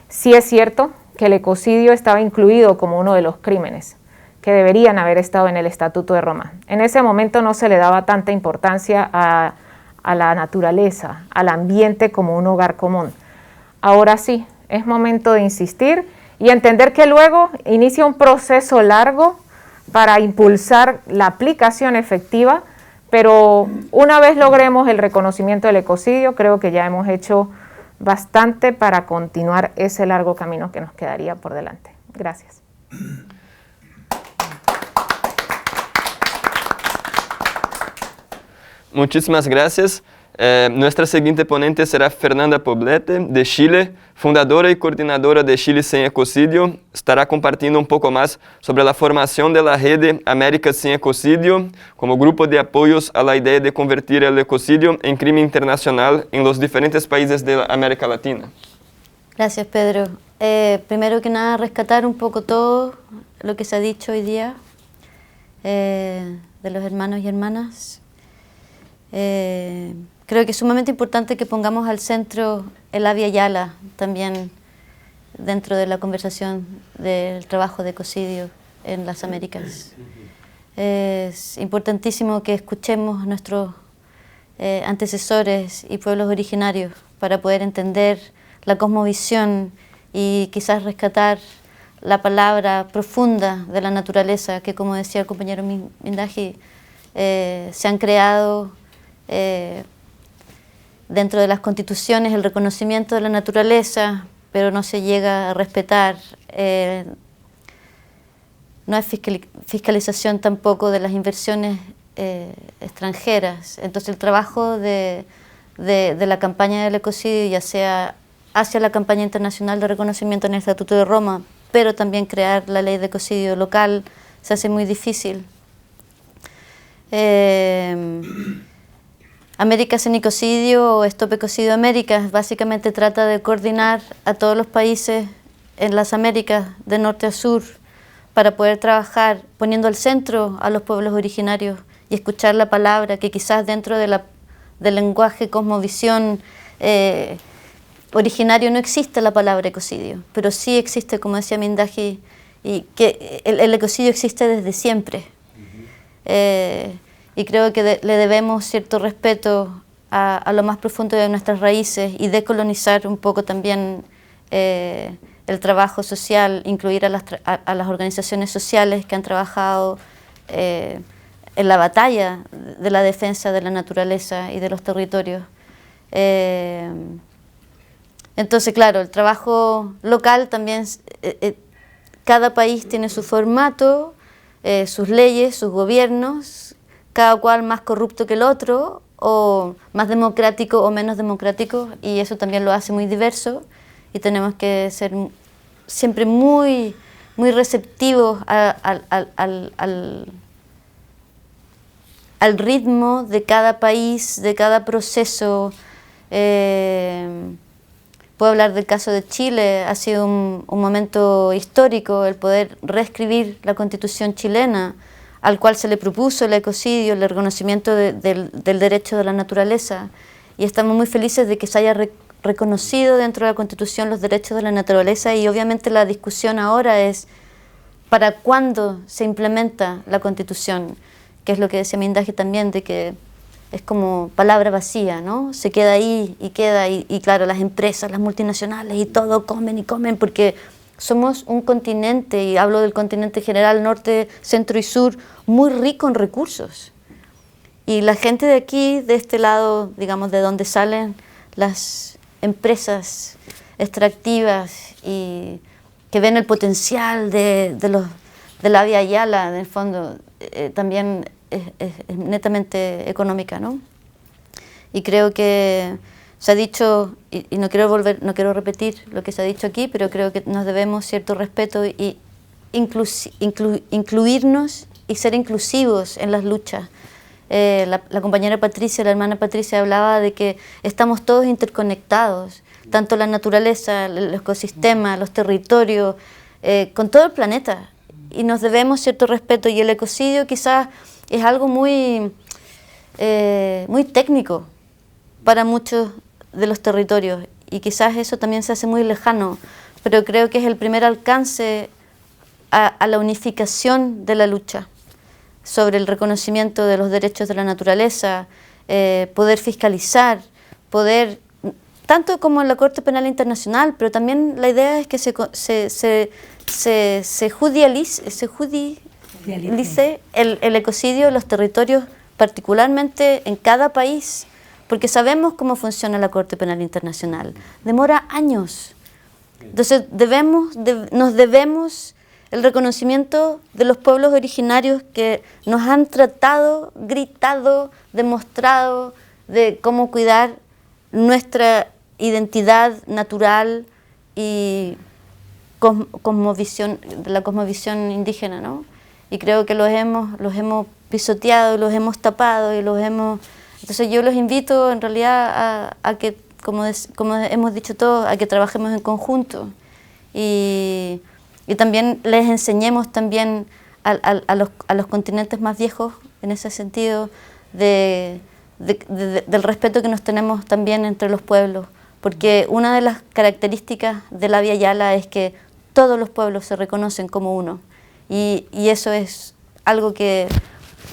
sí es cierto que el ecocidio estaba incluido como uno de los crímenes que deberían haber estado en el Estatuto de Roma. En ese momento no se le daba tanta importancia a la naturaleza, al ambiente como un hogar común. Ahora sí, es momento de insistir y entender que luego inicia un proceso largo para impulsar la aplicación efectiva, pero una vez logremos el reconocimiento del ecocidio, creo que ya hemos hecho bastante para continuar ese largo camino que nos quedaría por delante. Gracias.
Muchísimas gracias. Nuestra siguiente ponente será Fernanda Poblete, de Chile, fundadora y coordinadora de Chile Sin Ecocidio. Estará compartiendo un poco más sobre la formación de la Rede América Sin Ecocidio como grupo de apoyos a la idea de convertir el ecocidio en crimen internacional en los diferentes países de América Latina.
Gracias, Pedro. Primero que nada, rescatar un poco todo lo que se ha dicho hoy día de los hermanos y hermanas. Creo que es sumamente importante que pongamos al centro el Avia Yala también dentro de la conversación del trabajo de ecocidio en las Américas. Es importantísimo que escuchemos a nuestros antecesores y pueblos originarios para poder entender la cosmovisión y quizás rescatar la palabra profunda de la naturaleza, que como decía el compañero Mindaji, se han creado dentro de las constituciones el reconocimiento de la naturaleza, pero no se llega a respetar. No hay fiscalización tampoco de las inversiones extranjeras. Entonces el trabajo de la campaña del ecocidio, ya sea hacia la campaña internacional de reconocimiento en el Estatuto de Roma, pero también crear la ley de ecocidio local, se hace muy difícil. Américas en Ecocidio o Stop Ecocidio Américas básicamente trata de coordinar a todos los países en las Américas de norte a sur para poder trabajar poniendo al centro a los pueblos originarios y escuchar la palabra, que quizás dentro del lenguaje cosmovisión originario no existe la palabra ecocidio, pero sí existe, como decía Mindaji, y que el ecocidio existe desde siempre. Y creo que le debemos cierto respeto a lo más profundo de nuestras raíces y decolonizar un poco también el trabajo social, incluir a las organizaciones sociales que han trabajado en la batalla de la defensa de la naturaleza y de los territorios. Entonces, claro, el trabajo local también, cada país tiene su formato, sus leyes, sus gobiernos, cada cual más corrupto que el otro, o más democrático o menos democrático, y eso también lo hace muy diverso, y tenemos que ser siempre muy receptivos al ritmo de cada país, de cada proceso. Puedo hablar del caso de Chile, ha sido un momento histórico el poder reescribir la Constitución chilena, al cual se le propuso el ecocidio, el reconocimiento del derecho de la naturaleza, y estamos muy felices de que se haya reconocido dentro de la Constitución los derechos de la naturaleza, y obviamente la discusión ahora es ¿para cuándo se implementa la Constitución? Que es lo que decía Mindaji también, de que es como palabra vacía, ¿no? Se queda ahí y queda, y claro, las empresas, las multinacionales y todo comen y comen, porque somos un continente, y hablo del continente general, norte, centro y sur, muy rico en recursos. Y la gente de aquí, de este lado, digamos, de donde salen las empresas extractivas y que ven el potencial de la Vía Yala, en el fondo, también es netamente económica, ¿no? Y creo que se ha dicho, y no quiero repetir lo que se ha dicho aquí, pero creo que nos debemos cierto respeto y incluirnos y ser inclusivos en las luchas. La compañera Patricia, la hermana Patricia, hablaba de que estamos todos interconectados, tanto la naturaleza, el ecosistema, los territorios, con todo el planeta, y nos debemos cierto respeto, y el ecocidio quizás es algo muy técnico para muchos de los territorios, y quizás eso también se hace muy lejano, pero creo que es el primer alcance a la unificación de la lucha sobre el reconocimiento de los derechos de la naturaleza, poder fiscalizar, poder, tanto como en la Corte Penal Internacional, pero también la idea es que se judicialice el ecocidio en los territorios, particularmente en cada país, porque sabemos cómo funciona la Corte Penal Internacional. Demora años. Entonces nos debemos el reconocimiento de los pueblos originarios que nos han tratado, gritado, demostrado de cómo cuidar nuestra identidad natural y de la cosmovisión indígena, ¿no? Y creo que los hemos pisoteado, los hemos tapado y los hemos... Entonces yo los invito en realidad a que, como hemos dicho todos, a que trabajemos en conjunto y también les enseñemos también a los continentes más viejos, en ese sentido, del respeto que nos tenemos también entre los pueblos, porque una de las características de la Vía Yala es que todos los pueblos se reconocen como uno, y eso es algo que,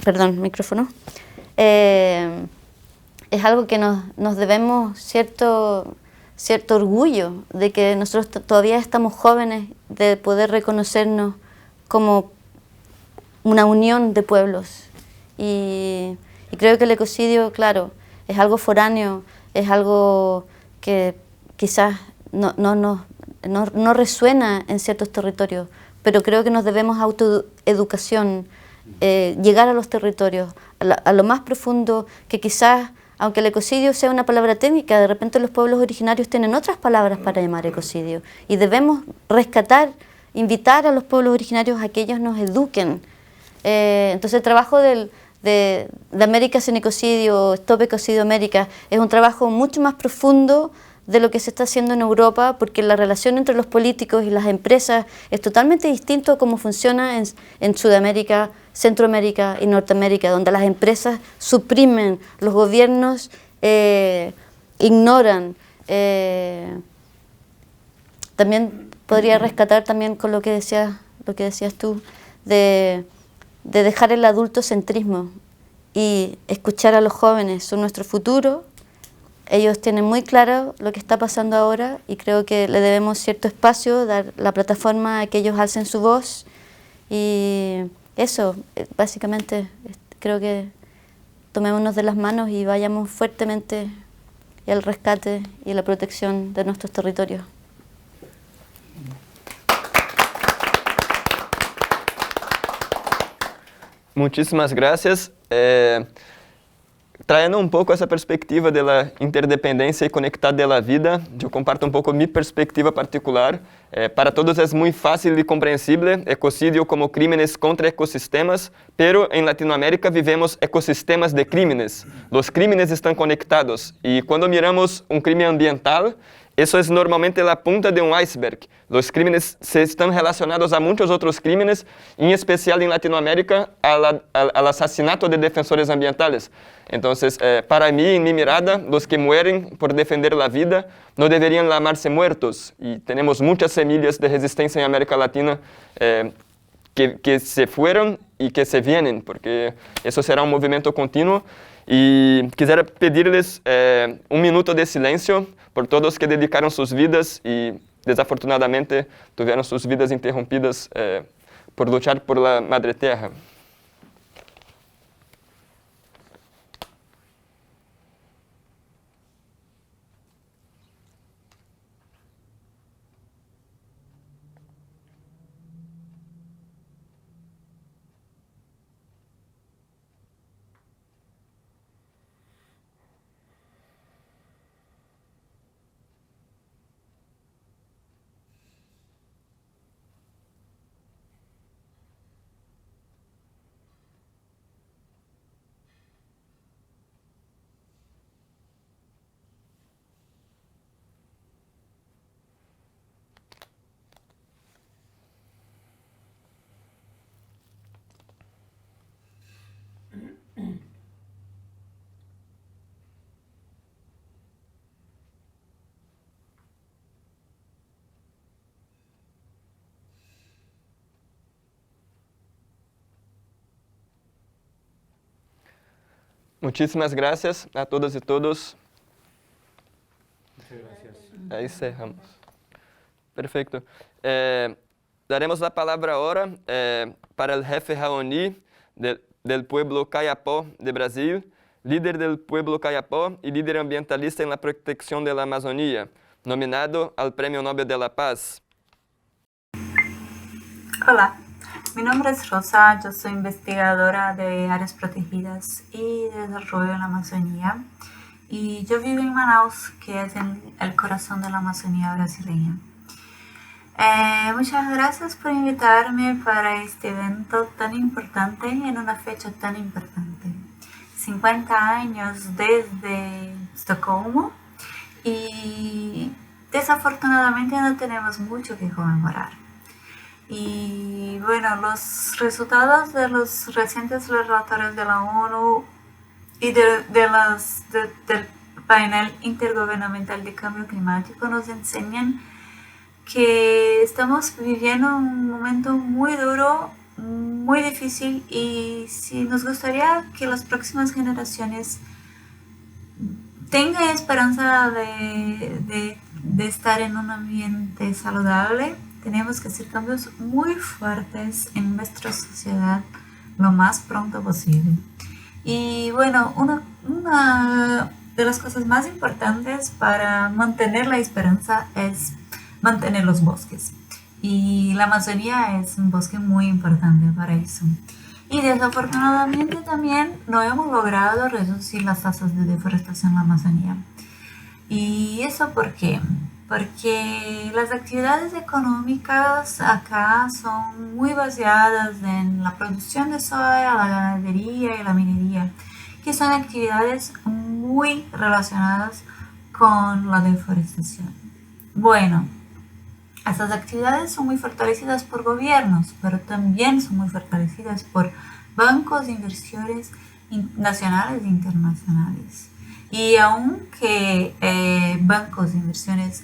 perdón, micrófono, es algo que nos debemos cierto cierto orgullo de que nosotros todavía estamos jóvenes, de poder reconocernos como una unión de pueblos. Y creo que el ecocidio, claro, es algo foráneo, es algo que quizás no resuena en ciertos territorios, pero creo que nos debemos autoeducación, llegar a los territorios, a lo más profundo, que quizás, aunque el ecocidio sea una palabra técnica, de repente los pueblos originarios tienen otras palabras para llamar ecocidio, y debemos rescatar, invitar a los pueblos originarios a que ellos nos eduquen. Entonces el trabajo de América sin ecocidio, Stop Ecocidio América, es un trabajo mucho más profundo de lo que se está haciendo en Europa, porque la relación entre los políticos y las empresas es totalmente distinto a cómo funciona en Sudamérica, Centroamérica y Norteamérica, donde las empresas suprimen, los gobiernos ignoran. También podría rescatar también con lo que decías tú, de dejar el adultocentrismo y escuchar a los jóvenes, son nuestro futuro. Ellos tienen muy claro lo que está pasando ahora y creo que le debemos cierto espacio, dar la plataforma a que ellos alcen su voz. Y eso, básicamente, creo que tomémonos de las manos y vayamos fuertemente al rescate y a la protección de nuestros territorios.
Muchísimas gracias. Trayendo un poco esa perspectiva de la interdependencia y conectad de la vida, yo comparto un poco mi perspectiva particular. Para todos es muy fácil y comprensible ecocidio como crímenes contra ecosistemas, pero en Latinoamérica vivemos ecosistemas de crímenes. Los crímenes están conectados y cuando miramos un crimen ambiental, eso es normalmente la punta de un iceberg. Los crímenes se están relacionados a muchos otros crímenes, en especial en Latinoamérica, al asesinato de defensores ambientales. Entonces, para mí, en mi mirada, los que mueren por defender la vida no deberían llamarse muertos. Y tenemos muchas semillas de resistencia en América Latina que se fueron y que se vienen, porque eso será un movimiento continuo. Y quisiera pedirles un minuto de silencio por todos que dedicaron sus vidas y desafortunadamente tuvieron sus vidas interrumpidas por luchar por la Madre Tierra. Muchísimas gracias a todas y todos.
Muchas gracias.
Ahí cerramos. Perfecto. Daremos la palabra ahora para el jefe Raoni del pueblo Kayapó de Brasil, líder del pueblo Kayapó y líder ambientalista en la protección de la Amazonía, nominado al Premio Nobel de la Paz.
Hola, mi nombre es Rosa, yo soy investigadora de áreas protegidas y de desarrollo en la Amazonía y yo vivo en Manaus, que es en el corazón de la Amazonía brasileña. Muchas gracias por invitarme para este evento tan importante en una fecha tan importante. 50 años desde Estocolmo y desafortunadamente no tenemos mucho que conmemorar. Y bueno, los resultados de los recientes relatorios de la ONU y del panel intergubernamental de cambio climático nos enseñan que estamos viviendo un momento muy duro, muy difícil y si nos gustaría que las próximas generaciones tenga esperanza de estar en un ambiente saludable, tenemos que hacer cambios muy fuertes en nuestra sociedad lo más pronto posible. Y bueno, una de las cosas más importantes para mantener la esperanza es mantener los bosques. Y la Amazonía es un bosque muy importante para eso. Y desafortunadamente también no hemos logrado reducir las tasas de deforestación en la Amazonía. ¿Y eso por qué? Porque las actividades económicas acá son muy basadas en la producción de soya, la ganadería y la minería, que son actividades muy relacionadas con la deforestación. Bueno, estas actividades son muy fortalecidas por gobiernos, pero también son muy fortalecidas por bancos de inversiones nacionales e internacionales. Y aunque bancos de inversiones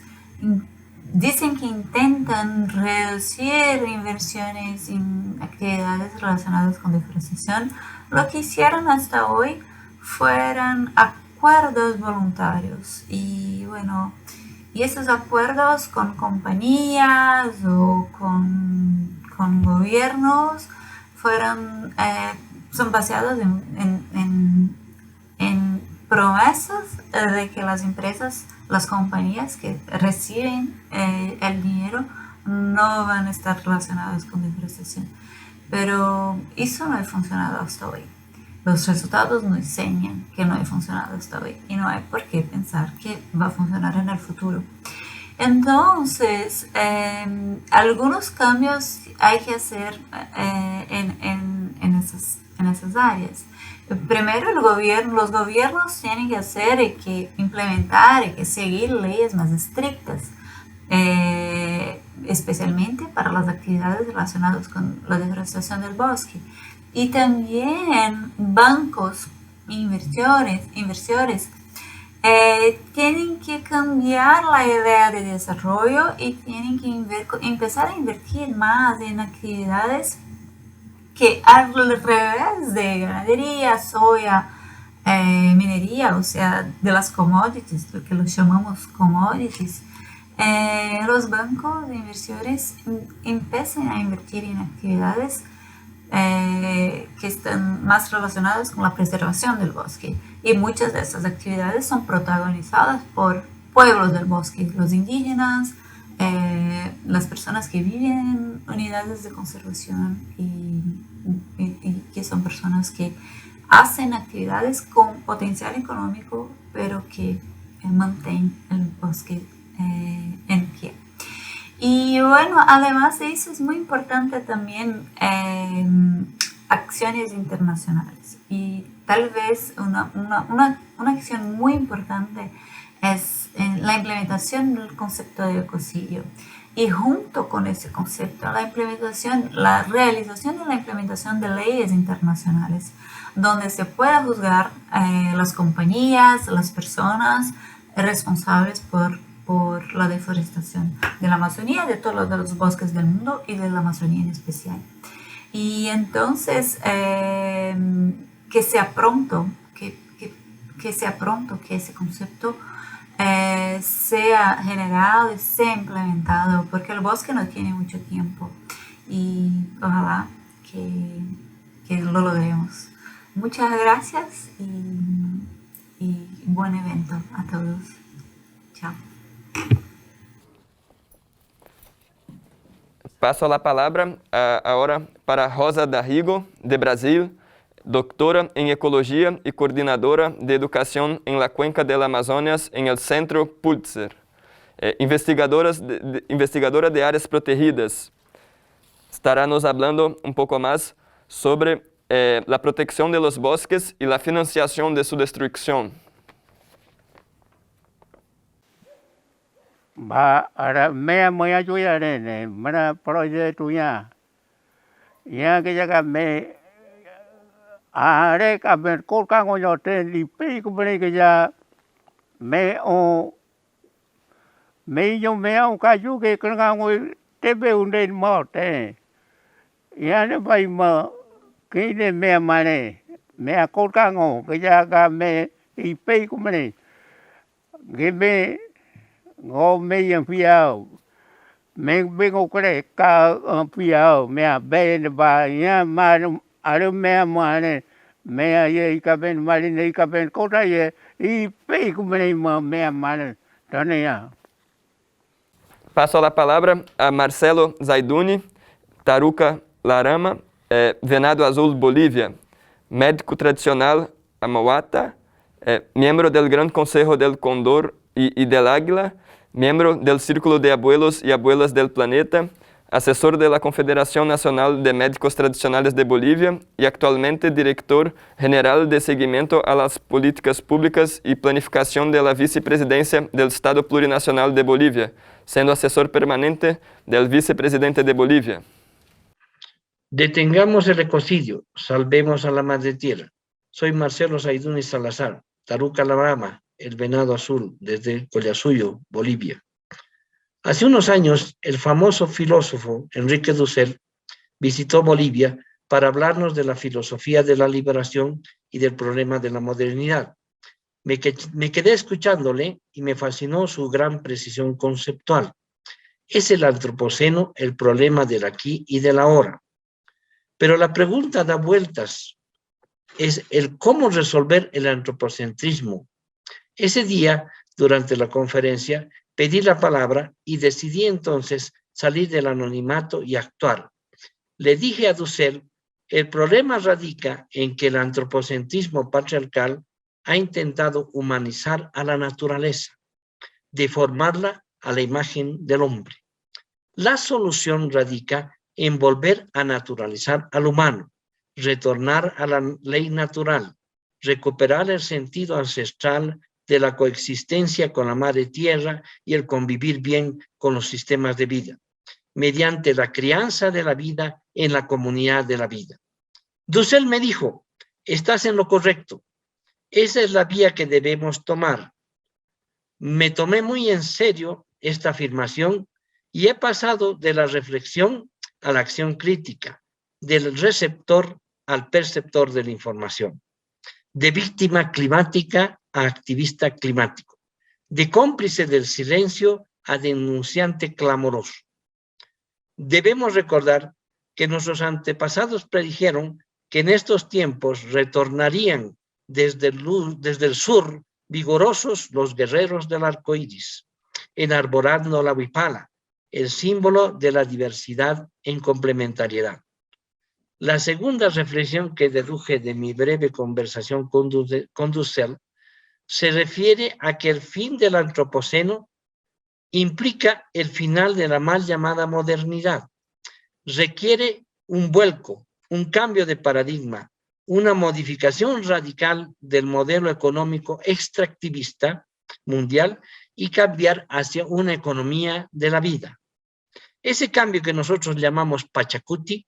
dicen que intentan reducir inversiones en actividades relacionadas con deforestación, lo que hicieron hasta hoy fueron acuerdos voluntarios. Y bueno, y esos acuerdos con compañías o con gobiernos son basados en promesas de que las empresas, las compañías que reciben el dinero no van a estar relacionadas con deforestación. Pero eso no ha funcionado hasta hoy. Los resultados nos enseñan que no ha funcionado hasta hoy y no hay por qué pensar que va a funcionar en el futuro. Entonces, algunos cambios hay que hacer en esas áreas. Primero, los gobiernos tienen que hacer y que implementar y que seguir leyes más estrictas, especialmente para las actividades relacionadas con la deforestación del bosque. Y también bancos, inversores, tienen que cambiar la idea de desarrollo y tienen que empezar a invertir más en actividades que al revés de ganadería, soya, minería, o sea, de las commodities, lo que los llamamos commodities, los bancos de inversiones empiezan a invertir en actividades que están más relacionadas con la preservación del bosque. Y muchas de estas actividades son protagonizadas por pueblos del bosque, los indígenas, las personas que viven en unidades de conservación y que son personas que hacen actividades con potencial económico, pero que mantienen el bosque en pie. Y bueno, además de eso es muy importante también acciones internacionales. Y tal vez una acción muy importante es la implementación del concepto de ecocidio. Y junto con ese concepto, la realización de la implementación de leyes internacionales, donde se pueda juzgar las compañías, las personas responsables por la deforestación de la Amazonía, de todos los bosques del mundo y de la Amazonía en especial. Y entonces, que sea pronto, que ese concepto sea generado y sea implementado, porque el bosque no tiene mucho tiempo y ojalá que lo logremos. Muchas gracias y buen evento a todos. Chao.
Passo a palavra agora para Rosa Darrigo, de Brasil, doctora em Ecologia e coordenadora de Educação em la Cuenca del Amazonas em el Centro Pulitzer, investigadora de áreas protegidas. Estará nos hablando um pouco mais sobre a proteção de los bosques e a financiação de sua destruição.
Ba ara me moya juya ne mana proyecto ya que llega me are ka ben ko ka ngo yo te li pe ko bre que ya me yo me au ka ju que ka ngo te be un de mo te ya ne bai ma que de me mane me a ko ka ngo que ya ga me li pe ko bre Give ngô mi yang phiao mình biết ngô cái này cao phiao mẹ bé bà nhá mà ở mẹ mà này mẹ ye cái bên mà này cái bên có ra ye y pe của mình mà mẹ mà này đó này à.
Passo a palavra a Marcelo Zaiduni, Taruca Larama, Venado Azul Bolívia, médico tradicional Amauata, miembro del Gran Consejo del Cóndor y del Águila, miembro del Círculo de Abuelos y Abuelas del Planeta, asesor de la Confederación Nacional de Médicos Tradicionales de Bolivia y actualmente director general de seguimiento a las políticas públicas y planificación de la vicepresidencia del Estado Plurinacional de Bolivia, siendo asesor permanente del vicepresidente de Bolivia.
Detengamos el ecocidio, salvemos a la madre tierra. Soy Marcelo Zaiduni Salazar, Taruca Larama, el Venado Azul, desde Collasuyo, Bolivia. Hace unos años, el famoso filósofo Enrique Dussel visitó Bolivia para hablarnos de la filosofía de la liberación y del problema de la modernidad. Me quedé escuchándole y me fascinó su gran precisión conceptual. Es el antropoceno el problema del aquí y del ahora. Pero la pregunta da vueltas. Es el cómo resolver el antropocentrismo. Ese día, durante la conferencia, pedí la palabra y decidí entonces salir del anonimato y actuar. Le dije a Dussel, el problema radica en que el antropocentrismo patriarcal ha intentado humanizar a la naturaleza, deformarla a la imagen del hombre. La solución radica en volver a naturalizar al humano, retornar a la ley natural, recuperar el sentido ancestral de la coexistencia con la madre tierra y el convivir bien con los sistemas de vida, mediante la crianza de la vida en la comunidad de la vida. Dussel me dijo, estás en lo correcto, esa es la vía que debemos tomar. Me tomé muy en serio esta afirmación y he pasado de la reflexión a la acción crítica, del receptor al perceptor de la información, de víctima climática a activista climático, de cómplice del silencio a denunciante clamoroso. Debemos recordar que nuestros antepasados predijeron que en estos tiempos retornarían desde el sur vigorosos los guerreros del arco iris, enarborando la huipala, el símbolo de la diversidad en complementariedad. La segunda reflexión que deduje de mi breve conversación con Dussel se refiere a que el fin del antropoceno implica el final de la mal llamada modernidad. Requiere un vuelco, un cambio de paradigma, una modificación radical del modelo económico extractivista mundial y cambiar hacia una economía de la vida. Ese cambio que nosotros llamamos Pachacuti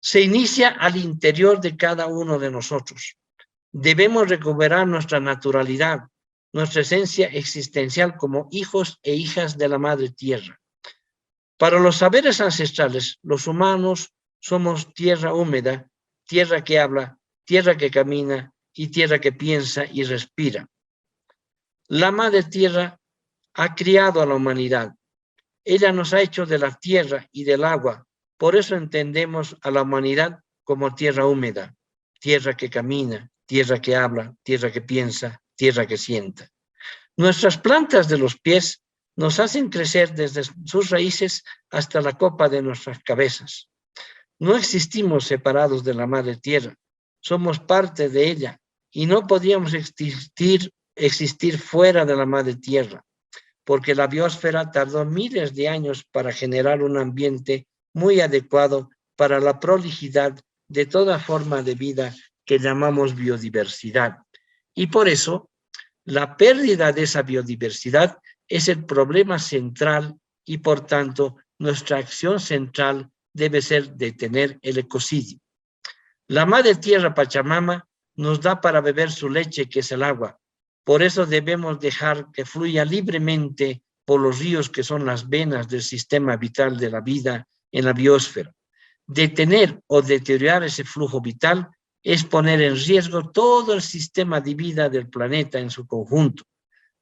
se inicia al interior de cada uno de nosotros. Debemos recuperar nuestra naturalidad, nuestra esencia existencial como hijos e hijas de la Madre Tierra. Para los saberes ancestrales, los humanos somos tierra húmeda, tierra que habla, tierra que camina y tierra que piensa y respira. La Madre Tierra ha criado a la humanidad. Ella nos ha hecho de la tierra y del agua. Por eso entendemos a la humanidad como tierra húmeda, tierra que camina, tierra que habla, tierra que piensa, tierra que sienta. Nuestras plantas de los pies nos hacen crecer desde sus raíces hasta la copa de nuestras cabezas. No existimos separados de la Madre Tierra, somos parte de ella y no podríamos existir fuera de la Madre Tierra, porque la biosfera tardó miles de años para generar un ambiente muy adecuado para la prolijidad de toda forma de vida que llamamos biodiversidad. Y por eso, la pérdida de esa biodiversidad es el problema central y, por tanto, nuestra acción central debe ser detener el ecocidio. La Madre Tierra Pachamama nos da para beber su leche, que es el agua. Por eso debemos dejar que fluya libremente por los ríos que son las venas del sistema vital de la vida en la biosfera. Detener o deteriorar ese flujo vital es poner en riesgo todo el sistema de vida del planeta en su conjunto.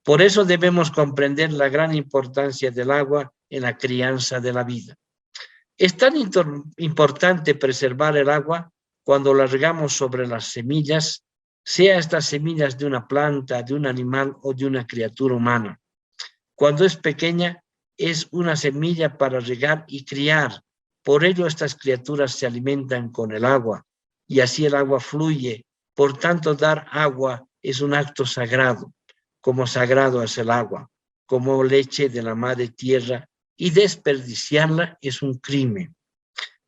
Por eso debemos comprender la gran importancia del agua en la crianza de la vida. Es tan importante preservar el agua cuando la regamos sobre las semillas, sea estas semillas de una planta, de un animal o de una criatura humana. Cuando es pequeña, es una semilla para regar y criar. Por ello estas criaturas se alimentan con el agua y así el agua fluye. Por tanto, dar agua es un acto sagrado, como sagrado es el agua, como leche de la madre tierra, y desperdiciarla es un crimen.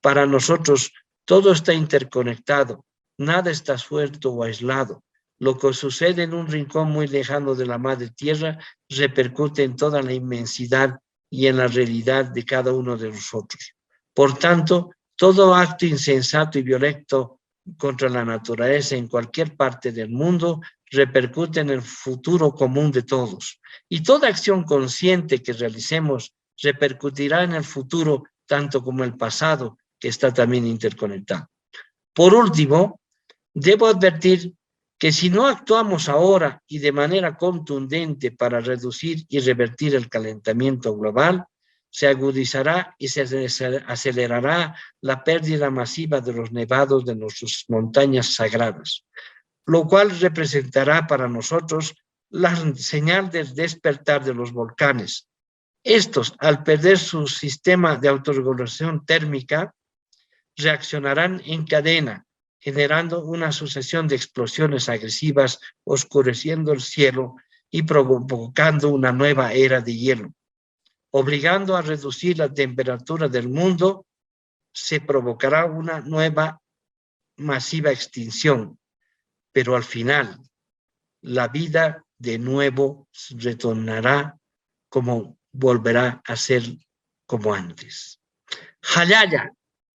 Para nosotros todo está interconectado, nada está suelto o aislado. Lo que sucede en un rincón muy lejano de la madre tierra repercute en toda la inmensidad y en la realidad de cada uno de nosotros. Por tanto, todo acto insensato y violento contra la naturaleza en cualquier parte del mundo repercute en el futuro común de todos. Y toda acción consciente que realicemos repercutirá en el futuro tanto como el pasado, que está también interconectado. Por último, debo advertir que si no actuamos ahora y de manera contundente para reducir y revertir el calentamiento global, se agudizará y se acelerará la pérdida masiva de los nevados de nuestras montañas sagradas, lo cual representará para nosotros la señal del despertar de los volcanes. Estos, al perder su sistema de autorregulación térmica, reaccionarán en cadena, generando una sucesión de explosiones agresivas, oscureciendo el cielo y provocando una nueva era de hielo. Obligando a reducir la temperatura del mundo, se provocará una nueva masiva extinción, pero al final la vida de nuevo retornará como volverá a ser como antes. Jalaya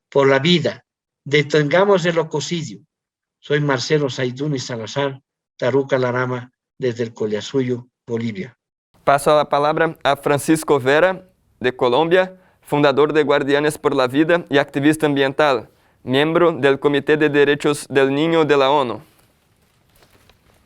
por la vida, detengamos el ecocidio. Soy Marcelo Saiduni Salazar, Taruca Larama, desde el Collasuyo, Bolivia.
Paso la palabra a Francisco Vera, de Colombia, fundador de Guardianes por la Vida y activista ambiental, miembro del Comité de Derechos del Niño de la ONU.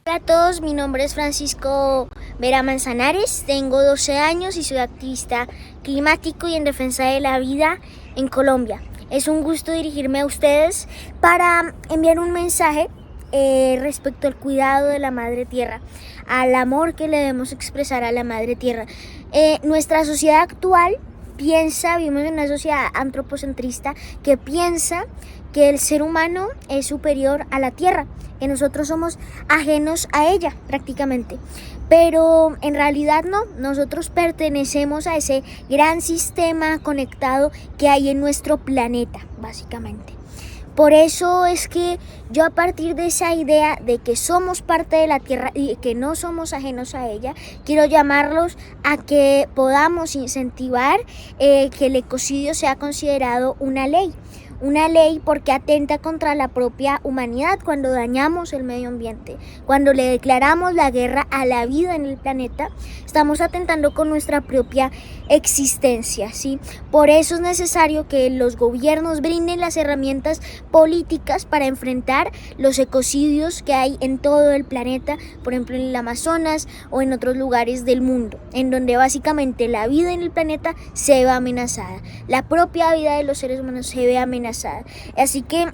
Hola a todos, mi nombre es Francisco Vera Manzanares, tengo 12 años y soy activista climático y en defensa de la vida en Colombia. Es un gusto dirigirme a ustedes para enviar un mensaje respecto al cuidado de la Madre Tierra, al amor que le debemos expresar a la Madre Tierra. Nuestra sociedad actual vivimos en una sociedad antropocentrista que piensa que el ser humano es superior a la Tierra, que nosotros somos ajenos a ella prácticamente. Pero en realidad no, nosotros pertenecemos a ese gran sistema conectado que hay en nuestro planeta, básicamente. Por eso es que yo, a partir de esa idea de que somos parte de la Tierra y que no somos ajenos a ella, quiero llamarlos a que podamos incentivar que el ecocidio sea considerado una ley. Una ley porque atenta contra la propia humanidad cuando dañamos el medio ambiente, cuando le declaramos la guerra a la vida en el planeta, estamos atentando con nuestra propia existencia, ¿sí? Por eso es necesario que los gobiernos brinden las herramientas políticas para enfrentar los ecocidios que hay en todo el planeta, por ejemplo en el Amazonas o en otros lugares del mundo, en donde básicamente la vida en el planeta se ve amenazada, la propia vida de los seres humanos se ve amenazada. Así que,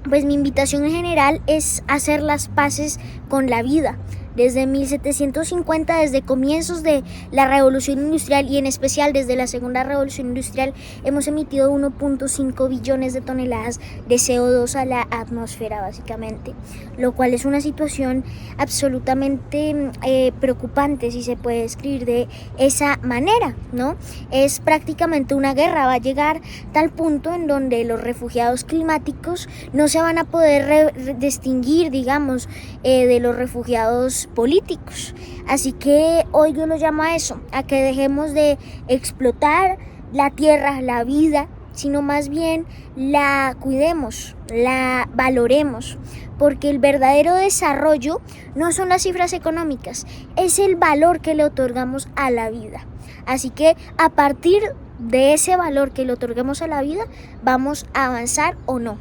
pues mi invitación en general es hacer las paces con la vida. Desde 1750, desde comienzos de la Revolución Industrial y en especial desde la Segunda Revolución Industrial, hemos emitido 1.5 billones de toneladas de CO2 a la atmósfera, básicamente, lo cual es una situación absolutamente preocupante, si se puede describir de esa manera, ¿no? Es prácticamente una guerra, va a llegar tal punto en donde los refugiados climáticos no se van a poder distinguir, digamos, de los refugiados políticos. Así que hoy yo lo llamo a eso, a que dejemos de explotar la tierra, la vida, sino más bien la cuidemos, la valoremos, porque el verdadero desarrollo no son las cifras económicas, es el valor que le otorgamos a la vida. Así que a partir de ese valor que le otorguemos a la vida, vamos a avanzar o no.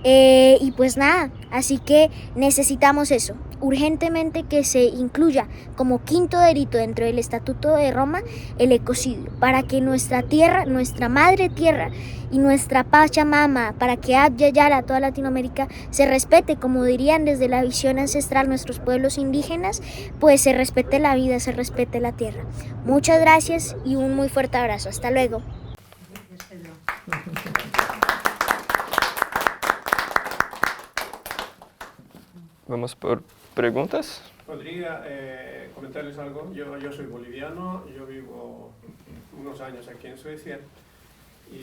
Y pues nada, así que necesitamos eso, urgentemente que se incluya como quinto delito dentro del Estatuto de Roma el ecocidio, para que nuestra tierra, nuestra madre tierra y nuestra Pachamama, para que Abya Yala, toda Latinoamérica, se respete, como dirían desde la visión ancestral nuestros pueblos indígenas, pues se respete la vida, se respete la tierra. Muchas gracias y un muy fuerte abrazo. Hasta luego.
Vamos por preguntas.
¿Podría comentarles algo? Yo soy boliviano, yo vivo unos años aquí en Suecia y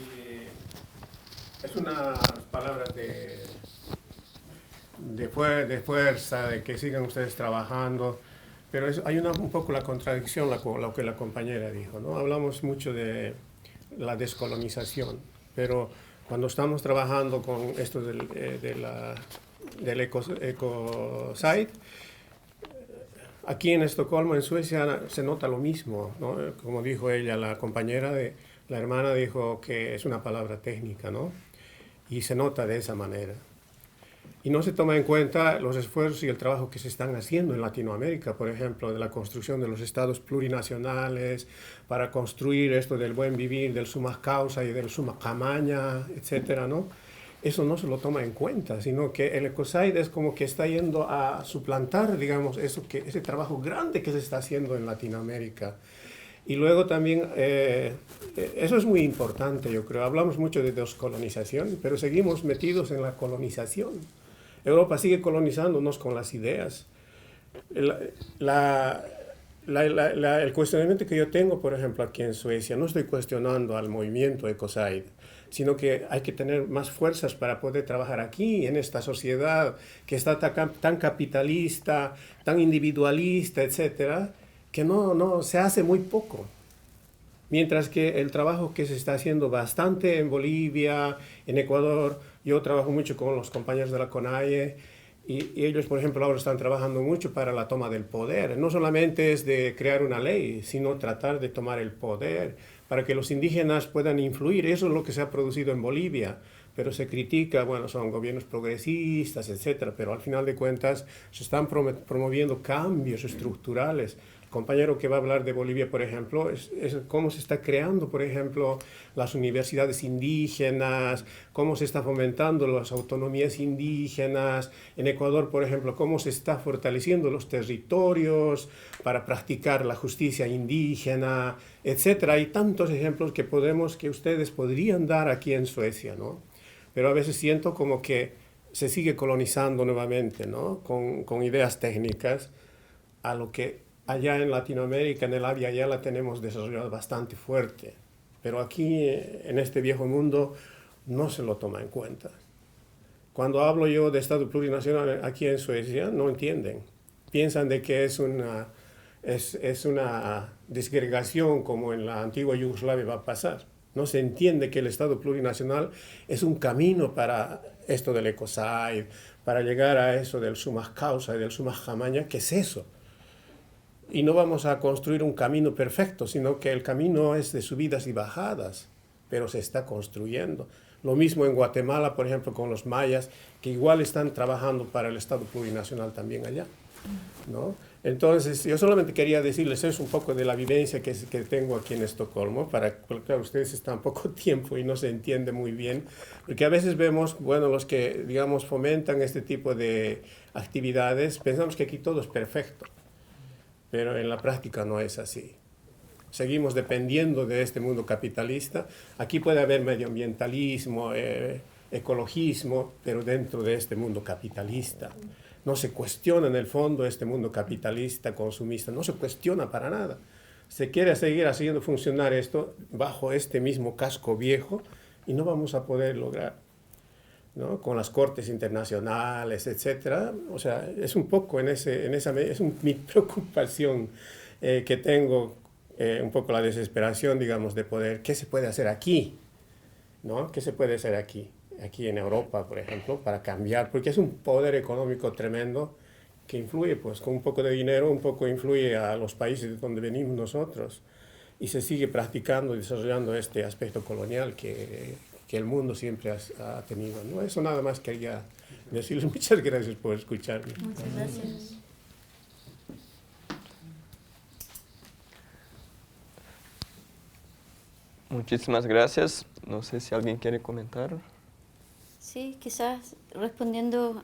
es unas palabras de fuerza, de que sigan ustedes trabajando, pero hay un poco la contradicción, lo que la compañera dijo, ¿no? Hablamos mucho de la descolonización, pero cuando estamos trabajando con esto del ecocide, aquí en Estocolmo, en Suecia, se nota lo mismo, ¿no? Como dijo ella, la compañera, la hermana dijo que es una palabra técnica, ¿no? Y se nota de esa manera. Y no se toma en cuenta los esfuerzos y el trabajo que se están haciendo en Latinoamérica, por ejemplo, de la construcción de los estados plurinacionales, para construir esto del buen vivir, del summa causa y del summa camaña, etcétera, ¿no? Eso no se lo toma en cuenta, sino que el ecocide es como que está yendo a suplantar, digamos, ese trabajo grande que se está haciendo en Latinoamérica. Y luego también, eso es muy importante, yo creo. Hablamos mucho de descolonización, pero seguimos metidos en la colonización. Europa sigue colonizándonos con las ideas. El cuestionamiento que yo tengo, por ejemplo, aquí en Suecia, no estoy cuestionando al movimiento ecocide, sino que hay que tener más fuerzas para poder trabajar aquí, en esta sociedad que está tan capitalista, tan individualista, etcétera, que no se hace muy poco. Mientras que el trabajo que se está haciendo bastante en Bolivia, en Ecuador, yo trabajo mucho con los compañeros de la CONAIE, y ellos, por ejemplo, ahora están trabajando mucho para la toma del poder. No solamente es de crear una ley, sino tratar de tomar el poder para que los indígenas puedan influir. Eso es lo que se ha producido en Bolivia, pero se critica, bueno, son gobiernos progresistas, etcétera, pero al final de cuentas se están promoviendo cambios estructurales. El compañero que va a hablar de Bolivia, por ejemplo, es cómo se está creando, por ejemplo, las universidades indígenas, cómo se está fomentando las autonomías indígenas. En Ecuador, por ejemplo, cómo se está fortaleciendo los territorios para practicar la justicia indígena, etcétera. Hay tantos ejemplos que ustedes podrían dar aquí en Suecia, ¿no? Pero a veces siento como que se sigue colonizando nuevamente, ¿no? Con ideas técnicas, a lo que allá en Latinoamérica, en el Abya Yala, tenemos desarrollado bastante fuerte. Pero aquí, en este viejo mundo, no se lo toma en cuenta. Cuando hablo yo de Estado plurinacional aquí en Suecia, no entienden. Piensan de que es una disgregación como en la antigua Yugoslavia va a pasar. No se entiende que el Estado plurinacional es un camino para esto del ecocide, para llegar a eso del summa causa y del summa camaña. ¿Qué es eso? Y no vamos a construir un camino perfecto, sino que el camino es de subidas y bajadas, pero se está construyendo. Lo mismo en Guatemala, por ejemplo, con los mayas, que igual están trabajando para el Estado plurinacional también allá, ¿no? Entonces, yo solamente quería decirles eso un poco de la vivencia que tengo aquí en Estocolmo, porque claro, ustedes están poco tiempo y no se entiende muy bien, porque a veces vemos, bueno, los que, digamos, fomentan este tipo de actividades, pensamos que aquí todo es perfecto, pero en la práctica no es así. Seguimos dependiendo de este mundo capitalista. Aquí puede haber medioambientalismo, ecologismo, pero dentro de este mundo capitalista. No se cuestiona en el fondo este mundo capitalista, consumista, no se cuestiona para nada. Se quiere seguir haciendo funcionar esto bajo este mismo casco viejo y no vamos a poder lograr, ¿no? Con las cortes internacionales, etcétera. O sea, es un poco mi preocupación que tengo, un poco la desesperación, digamos, de poder, ¿qué se puede hacer aquí? ¿No? ¿Qué se puede hacer aquí en Europa, por ejemplo, para cambiar? Porque es un poder económico tremendo que influye, pues, con un poco de dinero, un poco influye a los países de donde venimos nosotros. Y se sigue practicando y desarrollando este aspecto colonial que que el mundo siempre ha tenido, ¿no? Eso nada más quería decirles. Muchas gracias por escucharme.
Muchas gracias.
Muchísimas gracias. No sé si alguien quiere comentar.
Sí, quizás respondiendo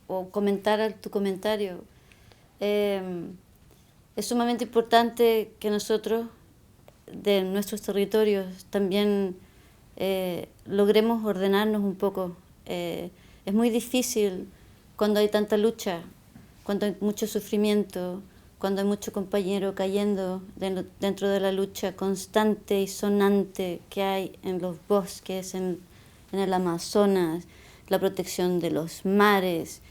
o comentar a tu comentario. Es sumamente importante que nosotros, de nuestros territorios, también logremos ordenarnos un poco. Es muy difícil cuando hay tanta lucha, cuando hay mucho sufrimiento, cuando hay mucho compañero cayendo dentro de la lucha constante y sonante que hay en los bosques, en el Amazonas, la protección de los mares.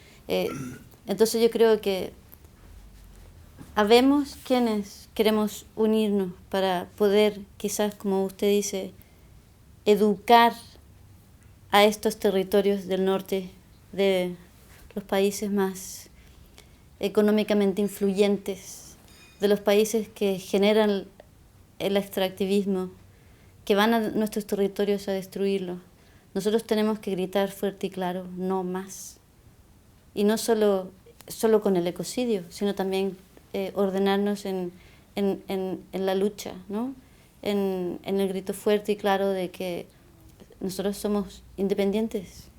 Entonces yo creo que habemos quienes queremos unirnos para poder, quizás como usted dice, educar a estos territorios del norte, de los países más económicamente influyentes, de los países que generan el extractivismo, que van a nuestros territorios a destruirlos. Nosotros tenemos que gritar fuerte y claro, no más. Y no solo con el ecocidio, sino también ordenarnos en la lucha, ¿no? En el grito fuerte y claro de que nosotros somos independientes,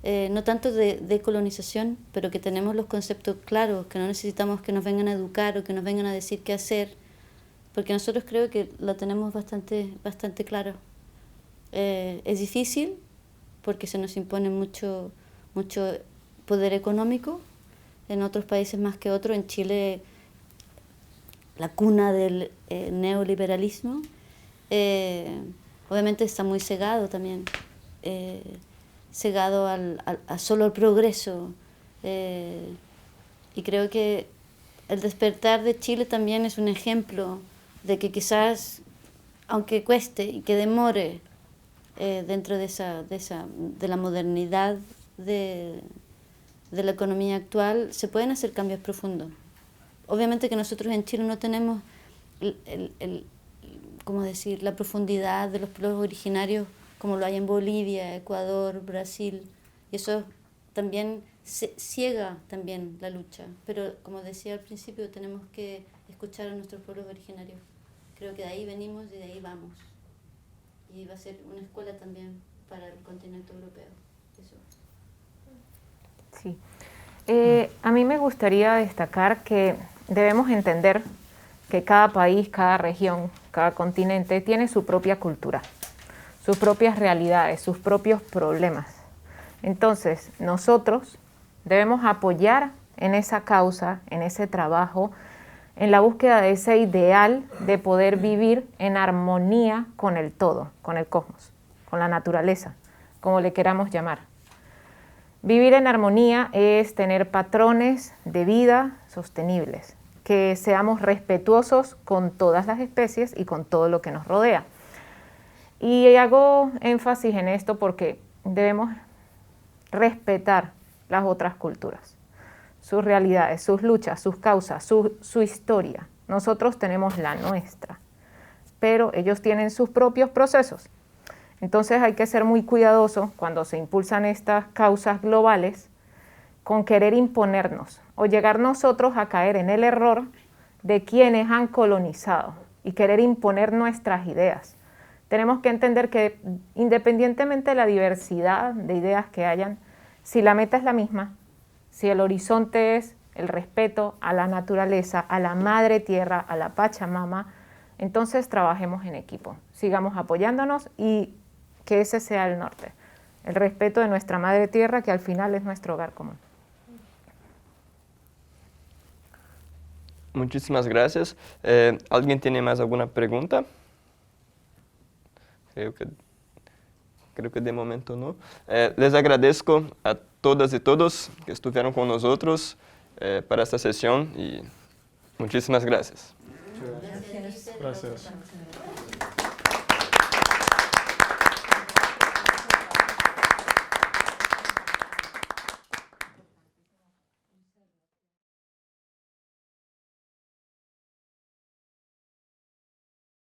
no tanto de colonización, pero que tenemos los conceptos claros, que no necesitamos que nos vengan a educar o que nos vengan a decir qué hacer, porque nosotros creo que lo tenemos bastante claro. Es difícil porque se nos impone mucho poder económico, en otros países más que otros. En Chile, la cuna del neoliberalismo, obviamente está muy cegado también, cegado a solo el progreso, y creo que el despertar de Chile también es un ejemplo de que quizás, aunque cueste y que demore, dentro de la modernidad de la economía actual, se pueden hacer cambios profundos. Obviamente que nosotros en Chile no tenemos ¿cómo decir?, la profundidad de los pueblos originarios como lo hay en Bolivia, Ecuador, Brasil, y eso también ciega también la lucha. Pero como decía al principio, tenemos que escuchar a nuestros pueblos originarios. Creo que de ahí venimos y de ahí vamos. Y va a ser una escuela también para el continente europeo. Eso.
Sí. A mí me gustaría destacar que debemos entender que cada país, cada región, cada continente tiene su propia cultura, sus propias realidades, sus propios problemas. Entonces, nosotros debemos apoyar en esa causa, en ese trabajo, en la búsqueda de ese ideal de poder vivir en armonía con el todo, con el cosmos, con la naturaleza, como le queramos llamar. Vivir en armonía es tener patrones de vida sostenibles, que seamos respetuosos con todas las especies y con todo lo que nos rodea. Y hago énfasis en esto porque debemos respetar las otras culturas, sus realidades, sus luchas, sus causas, su historia. Nosotros tenemos la nuestra, pero ellos tienen sus propios procesos. Entonces hay que ser muy cuidadosos cuando se impulsan estas causas globales con querer imponernos o llegar nosotros a caer en el error de quienes han colonizado y querer imponer nuestras ideas. Tenemos que entender que independientemente de la diversidad de ideas que hayan, si la meta es la misma, si el horizonte es el respeto a la naturaleza, a la madre tierra, a la Pachamama, entonces trabajemos en equipo, sigamos apoyándonos y que ese sea el norte, el respeto de nuestra madre tierra, que al final es nuestro hogar común.
Muchísimas gracias. ¿Alguien tiene más alguna pregunta? Creo que de momento no. Les agradezco a todas y todos que estuvieron con nosotros para esta sesión y muchísimas gracias.
Gracias.